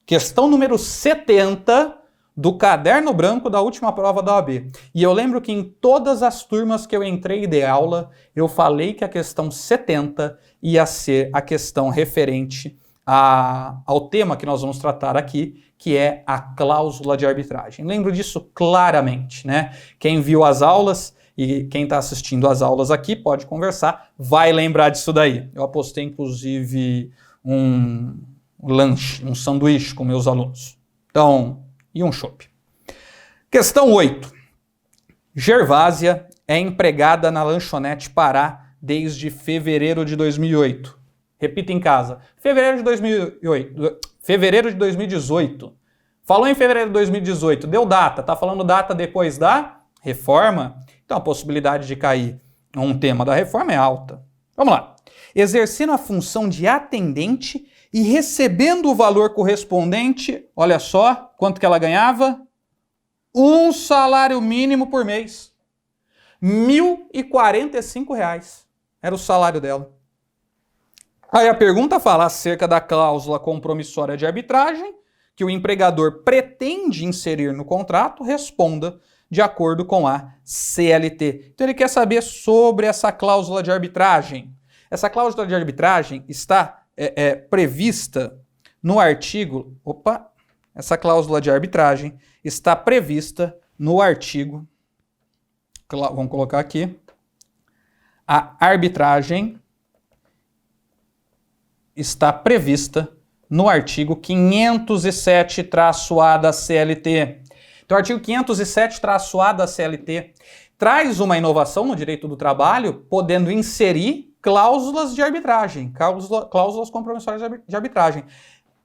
Questão número 70 do caderno branco da última prova da OAB. E eu lembro que em todas as turmas que eu entrei de aula, eu falei que a questão 70 ia ser a questão referente ao tema que nós vamos tratar aqui, que é a cláusula de arbitragem. Lembro disso claramente, né? Quem viu as aulas e quem está assistindo às aulas aqui pode conversar, vai lembrar disso daí. Eu apostei, inclusive, um lanche, um sanduíche com meus alunos. Então, e um chopp. Questão 8. Gervásia é empregada na lanchonete Pará desde fevereiro de 2008. Repita em casa. Fevereiro de 2018. Falou em fevereiro de 2018, deu data. Tá falando data depois da reforma? Então a possibilidade de cair um tema da reforma é alta. Vamos lá. Exercendo a função de atendente e recebendo o valor correspondente, olha só, quanto que ela ganhava? Um salário mínimo por mês. R$ 1.045 era o salário dela. Aí a pergunta fala acerca da cláusula compromissória de arbitragem, que o empregador pretende inserir no contrato, responda de acordo com a CLT. Então ele quer saber sobre essa cláusula de arbitragem. Essa cláusula de arbitragem está prevista no artigo... Essa cláusula de arbitragem está prevista no artigo... Vamos colocar aqui. a arbitragem está prevista no artigo 507-A da CLT. Então, o artigo 507-A da CLT traz uma inovação no direito do trabalho, podendo inserir cláusulas de arbitragem, cláusulas compromissórias de arbitragem.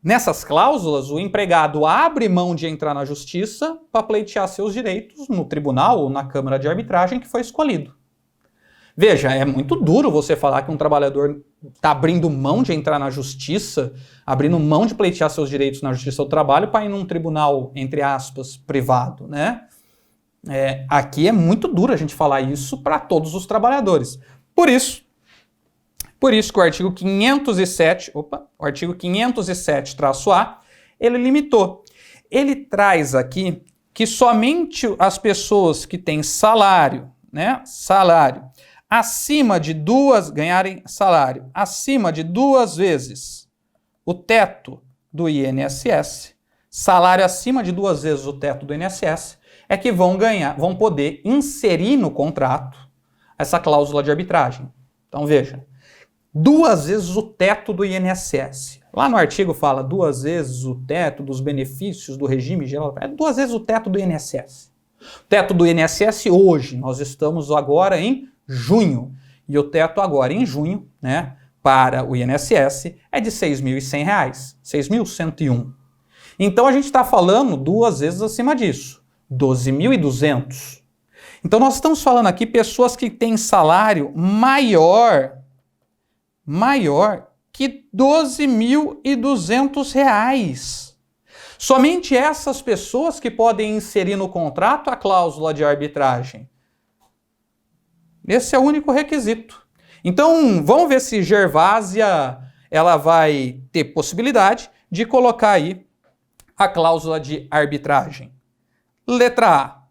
Nessas cláusulas, o empregado abre mão de entrar na justiça para pleitear seus direitos no tribunal ou na câmara de arbitragem que foi escolhido. Veja, é muito duro você falar que um trabalhador está abrindo mão de entrar na justiça, abrindo mão de pleitear seus direitos na justiça do trabalho para ir num tribunal, entre aspas, privado, né? Aqui é muito duro a gente falar isso para todos os trabalhadores. Por isso que o artigo 507-A, ele limitou. Ele traz aqui que somente as pessoas que têm salário, né, ganharem salário acima de 2 vezes o teto do INSS, salário acima de 2 vezes o teto do INSS, é que vão poder inserir no contrato essa cláusula de arbitragem. Então veja, 2 vezes o teto do INSS. Lá no artigo fala 2 vezes o teto dos benefícios do regime geral. É 2 vezes o teto do INSS. O teto do INSS hoje, nós estamos agora em junho. E o teto agora em junho, né, para o INSS é de R$ 6.100, R$ 6.101. Então a gente está falando 2 vezes acima disso, 12.200. Então nós estamos falando aqui pessoas que têm salário maior que R$ 12.200. Somente essas pessoas que podem inserir no contrato a cláusula de arbitragem. Esse é o único requisito. Então, vamos ver se Gervásia ela vai ter possibilidade de colocar aí a cláusula de arbitragem. Letra A.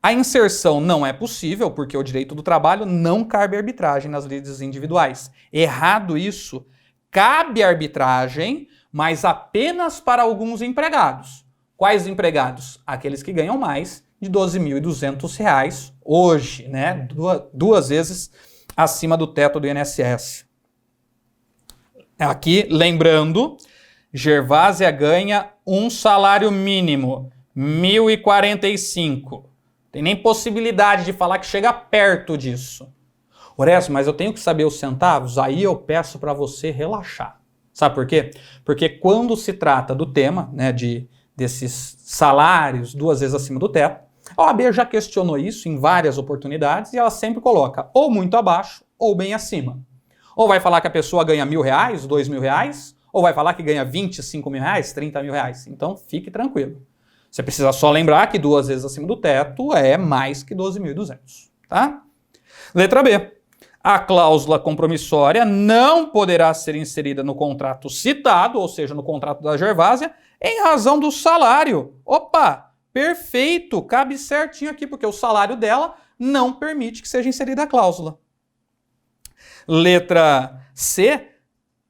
A inserção não é possível porque o direito do trabalho não cabe arbitragem nas lides individuais. Errado isso. Cabe arbitragem, mas apenas para alguns empregados. Quais empregados? Aqueles que ganham mais de R$ 12.200 hoje, né? 2 vezes acima do teto do INSS. Aqui, lembrando, Gervásia ganha um salário mínimo, R$ 1.045. Tem nem possibilidade de falar que chega perto disso. Orestes, mas eu tenho que saber os centavos? Aí eu peço para você relaxar. Sabe por quê? Porque quando se trata do tema, né, desses salários 2 vezes acima do teto, a OAB já questionou isso em várias oportunidades e ela sempre coloca ou muito abaixo ou bem acima. Ou vai falar que a pessoa ganha R$ 1.000, R$ 2.000, ou vai falar que ganha R$ 25.000, R$ 30.000. Então fique tranquilo. Você precisa só lembrar que 2 vezes acima do teto é mais que 12.200, tá? Letra B. A cláusula compromissória não poderá ser inserida no contrato citado, ou seja, no contrato da Gervásia, em razão do salário. Opa, perfeito, cabe certinho aqui, porque o salário dela não permite que seja inserida a cláusula. Letra C,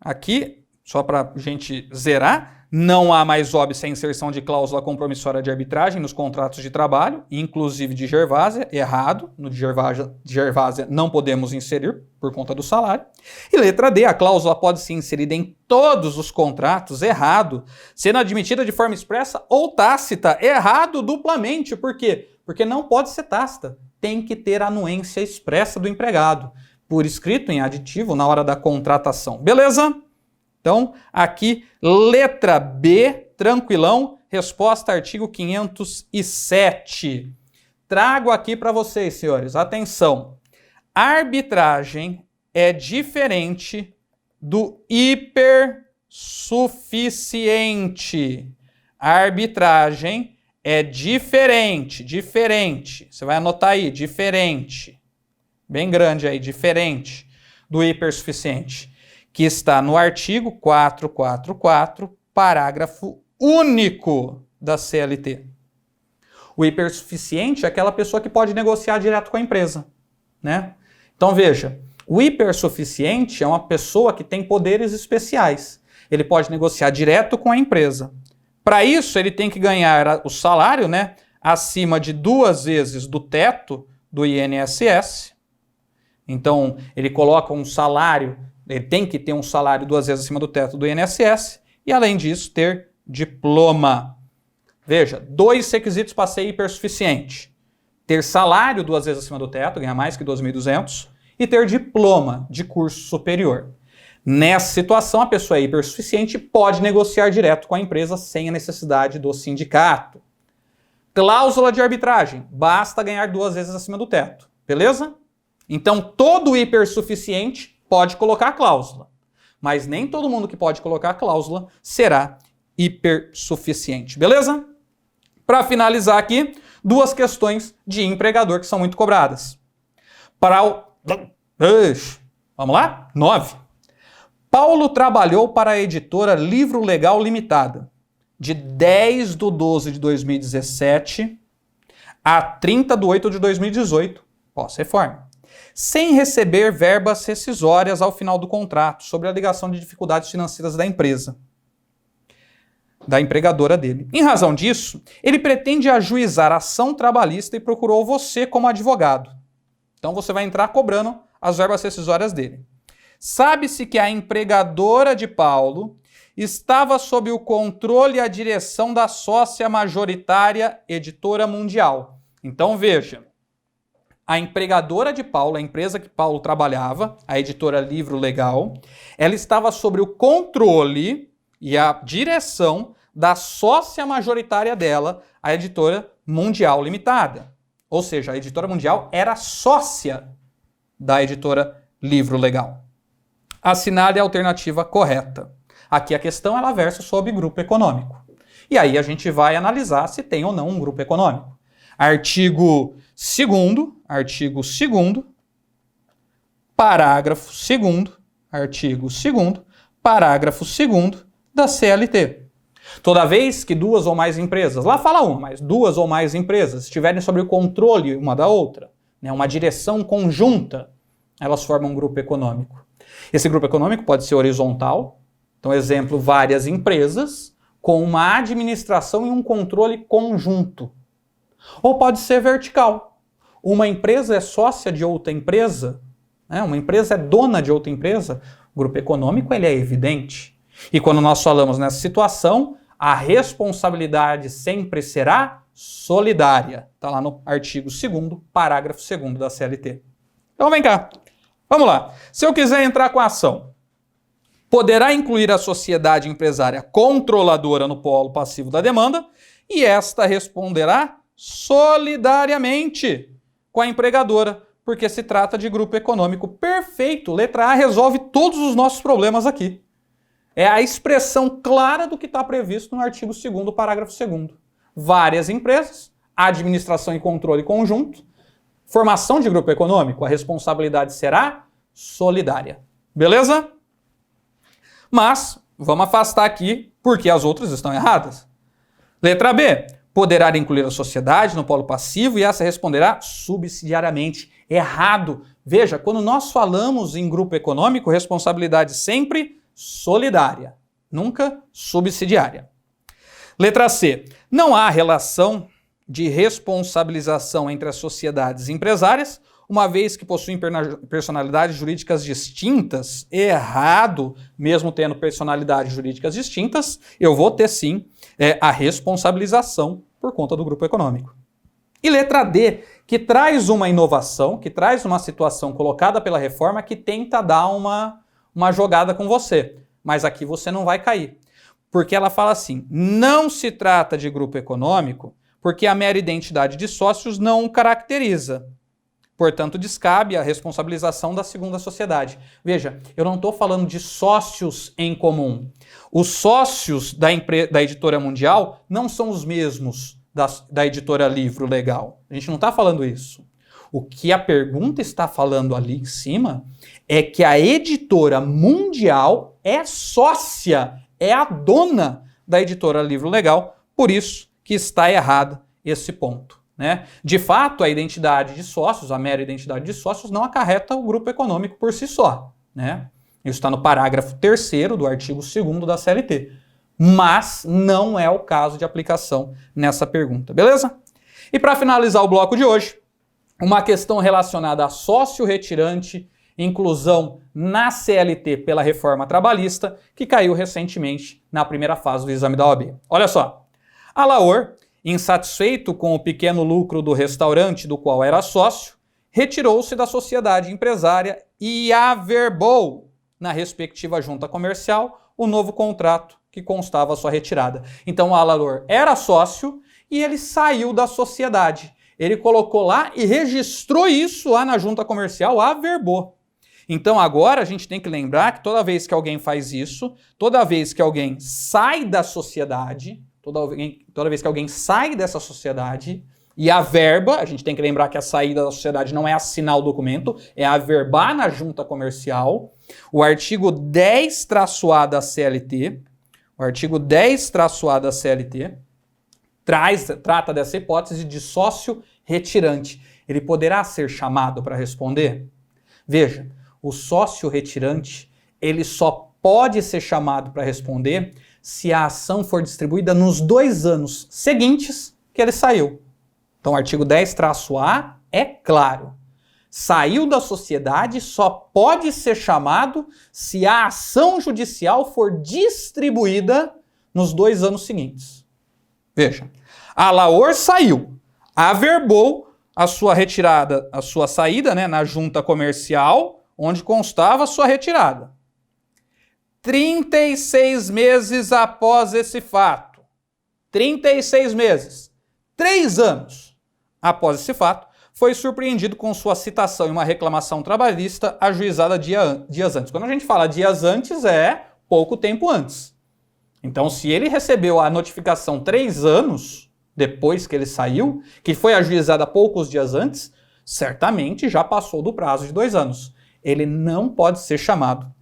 aqui, só para a gente zerar, não há mais óbice a inserção de cláusula compromissória de arbitragem nos contratos de trabalho, inclusive de Gervásia, errado. No de Gervásia não podemos inserir por conta do salário. E letra D, a cláusula pode ser inserida em todos os contratos, errado, sendo admitida de forma expressa ou tácita, errado duplamente. Por quê? Porque não pode ser tácita, tem que ter anuência expressa do empregado, por escrito em aditivo na hora da contratação. Beleza? Então, aqui, letra B, tranquilão, resposta artigo 507. Trago aqui para vocês, senhores, atenção. Arbitragem é diferente do hipersuficiente. Arbitragem é diferente. Você vai anotar aí, diferente. Bem grande aí, diferente do hipersuficiente, que está no artigo 444, parágrafo único da CLT. O hipersuficiente é aquela pessoa que pode negociar direto com a empresa, né? Então veja, o hipersuficiente é uma pessoa que tem poderes especiais. Ele pode negociar direto com a empresa. Para isso, ele tem que ganhar o salário, né, acima de 2 vezes do teto do INSS, Então, ele coloca um salário, ele tem que ter um salário 2 vezes acima do teto do INSS e, além disso, ter diploma. Veja, 2 requisitos para ser hipersuficiente. Ter salário 2 vezes acima do teto, ganhar mais que 12.200, e ter diploma de curso superior. Nessa situação, a pessoa é hipersuficiente e pode negociar direto com a empresa sem a necessidade do sindicato. Cláusula de arbitragem. Basta ganhar 2 vezes acima do teto. Beleza? Então, todo hipersuficiente pode colocar a cláusula. Mas nem todo mundo que pode colocar a cláusula será hipersuficiente. Beleza? Para finalizar aqui, 2 questões de empregador que são muito cobradas. Vamos lá? 9. Paulo trabalhou para a editora Livro Legal Limitada, de 10/12/2017 a 30/8/2018, pós-reforma, sem receber verbas rescisórias ao final do contrato, sobre a alegação de dificuldades financeiras da empresa, da empregadora dele. Em razão disso, ele pretende ajuizar a ação trabalhista e procurou você como advogado. Então você vai entrar cobrando as verbas rescisórias dele. Sabe-se que a empregadora de Paulo estava sob o controle e a direção da sócia majoritária Editora Mundial. Então veja, a empregadora de Paulo, a empresa que Paulo trabalhava, a editora Livro Legal, ela estava sob o controle e a direção da sócia majoritária dela, a Editora Mundial Limitada. Ou seja, a Editora Mundial era sócia da editora Livro Legal. Assinale a alternativa correta. Aqui a questão ela versa sobre grupo econômico. E aí a gente vai analisar se tem ou não um grupo econômico. Artigo 2º, parágrafo 2º, artigo 2º, parágrafo 2º da CLT. Toda vez que 2 ou mais empresas, lá fala uma, mas 2 ou mais empresas estiverem sob o controle uma da outra, né, uma direção conjunta, elas formam um grupo econômico. Esse grupo econômico pode ser horizontal, então exemplo, várias empresas com uma administração e um controle conjunto. Ou pode ser vertical. Uma empresa é sócia de outra empresa, né, uma empresa é dona de outra empresa, o grupo econômico ele é evidente. E quando nós falamos nessa situação, a responsabilidade sempre será solidária. Está lá no artigo 2º, parágrafo 2º da CLT. Então vem cá, vamos lá. Se eu quiser entrar com a ação, poderá incluir a sociedade empresária controladora no polo passivo da demanda e esta responderá solidariamente com a empregadora, porque se trata de grupo econômico. Perfeito, letra A resolve todos os nossos problemas aqui. É a expressão clara do que está previsto no artigo 2º, parágrafo 2º. Várias empresas, administração e controle conjunto, formação de grupo econômico, a responsabilidade será solidária. Beleza? Mas, vamos afastar aqui, porque as outras estão erradas. Letra B, poderá incluir a sociedade no polo passivo e essa responderá subsidiariamente. Errado. Veja, quando nós falamos em grupo econômico, responsabilidade sempre solidária, nunca subsidiária. Letra C. Não há relação de responsabilização entre as sociedades empresárias, uma vez que possuem personalidades jurídicas distintas. Errado. Mesmo tendo personalidades jurídicas distintas, eu vou ter sim a responsabilização por conta do grupo econômico. E letra D, que traz uma inovação, que traz uma situação colocada pela reforma que tenta dar uma jogada com você, mas aqui você não vai cair. Porque ela fala assim, não se trata de grupo econômico porque a mera identidade de sócios não o caracteriza. Portanto, descabe a responsabilização da segunda sociedade. Veja, eu não estou falando de sócios em comum. Os sócios da Editora Mundial não são os mesmos da Editora Livro Legal. A gente não está falando isso. O que a pergunta está falando ali em cima é que a Editora Mundial é sócia, é a dona da Editora Livro Legal, por isso que está errado esse ponto, né? De fato, a identidade de sócios, a mera identidade de sócios, não acarreta o grupo econômico por si só, né? Isso está no parágrafo 3º do artigo 2º da CLT. Mas não é o caso de aplicação nessa pergunta, beleza? E para finalizar o bloco de hoje, uma questão relacionada a sócio retirante, inclusão na CLT pela reforma trabalhista, que caiu recentemente na primeira fase do exame da OAB. Olha só, Alaor, insatisfeito com o pequeno lucro do restaurante do qual era sócio, retirou-se da sociedade empresária e averbou na respectiva junta comercial o novo contrato que constava a sua retirada. Então o Alaor era sócio e ele saiu da sociedade. Ele colocou lá e registrou isso lá na junta comercial, averbou. Então agora a gente tem que lembrar que toda vez que alguém faz isso, toda vez que alguém sai da sociedade, toda vez que alguém sai dessa sociedade e averba, a gente tem que lembrar que a saída da sociedade não é assinar o documento, é averbar na junta comercial. O artigo 10-A da CLT, o artigo 10-A da CLT, trata dessa hipótese de sócio retirante. Ele poderá ser chamado para responder? Veja, o sócio retirante, ele só pode ser chamado para responder se a ação for distribuída nos 2 anos seguintes que ele saiu. Então, o artigo 10-A é claro. Saiu da sociedade, só pode ser chamado se a ação judicial for distribuída nos 2 anos seguintes. Veja, Alaor saiu, averbou a sua retirada, a sua saída, né, na junta comercial, onde constava a sua retirada. 36 meses após esse fato, 36 meses, 3 anos após esse fato, foi surpreendido com sua citação em uma reclamação trabalhista ajuizada dias antes. Quando a gente fala dias antes, é pouco tempo antes. Então, se ele recebeu a notificação 3 anos depois que ele saiu, que foi ajuizada poucos dias antes, certamente já passou do prazo de 2 anos. Ele não pode ser chamado.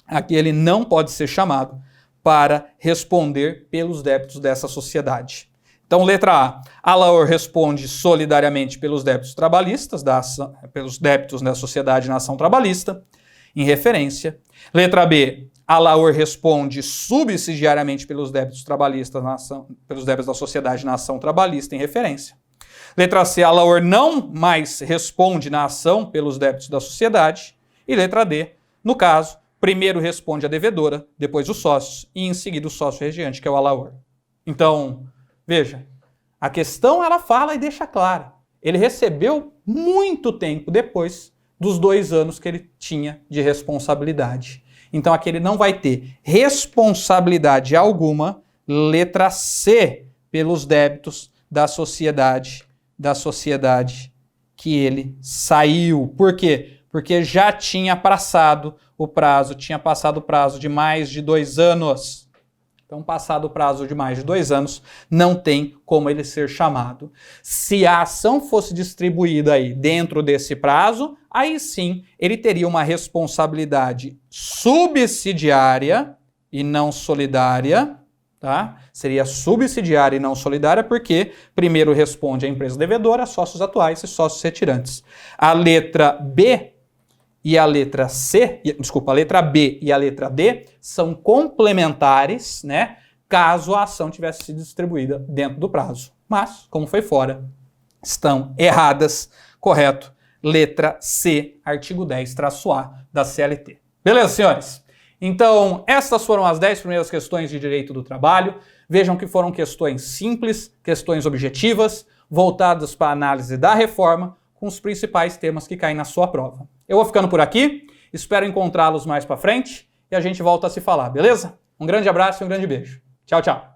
Aqui ele não pode ser chamado para responder pelos débitos dessa sociedade. Então, letra A, Alaor responde solidariamente pelos débitos trabalhistas, pelos débitos da sociedade na ação trabalhista, em referência. Letra B, Alaor responde subsidiariamente pelos débitos trabalhistas, pelos débitos da sociedade na ação trabalhista, em referência. Letra C, Alaor não mais responde na ação pelos débitos da sociedade. E letra D, no caso, primeiro responde a devedora, depois os sócios e em seguida o sócio regiante, que é o Alaor. Então, veja, a questão ela fala e deixa clara. Ele recebeu muito tempo depois dos 2 anos que ele tinha de responsabilidade. Então aqui ele não vai ter responsabilidade alguma, letra C, pelos débitos da sociedade que ele saiu. Por quê? Porque já tinha passado o prazo de mais de 2 anos. Então, passado o prazo de mais de 2 anos, não tem como ele ser chamado. Se a ação fosse distribuída aí dentro desse prazo, aí sim ele teria uma responsabilidade subsidiária e não solidária, tá? Seria subsidiária e não solidária, porque primeiro responde a empresa devedora, sócios atuais e sócios retirantes. A letra B e a letra a letra B e a letra D são complementares, né? Caso a ação tivesse sido distribuída dentro do prazo. Mas, como foi fora, estão erradas. Correto. Letra C, artigo 10-A da CLT. Beleza, senhores? Então, essas foram as 10 primeiras questões de direito do trabalho. Vejam que foram questões simples, questões objetivas, voltadas para a análise da reforma, com os principais temas que caem na sua prova. Eu vou ficando por aqui, espero encontrá-los mais para frente e a gente volta a se falar, beleza? Um grande abraço e um grande beijo. Tchau, tchau.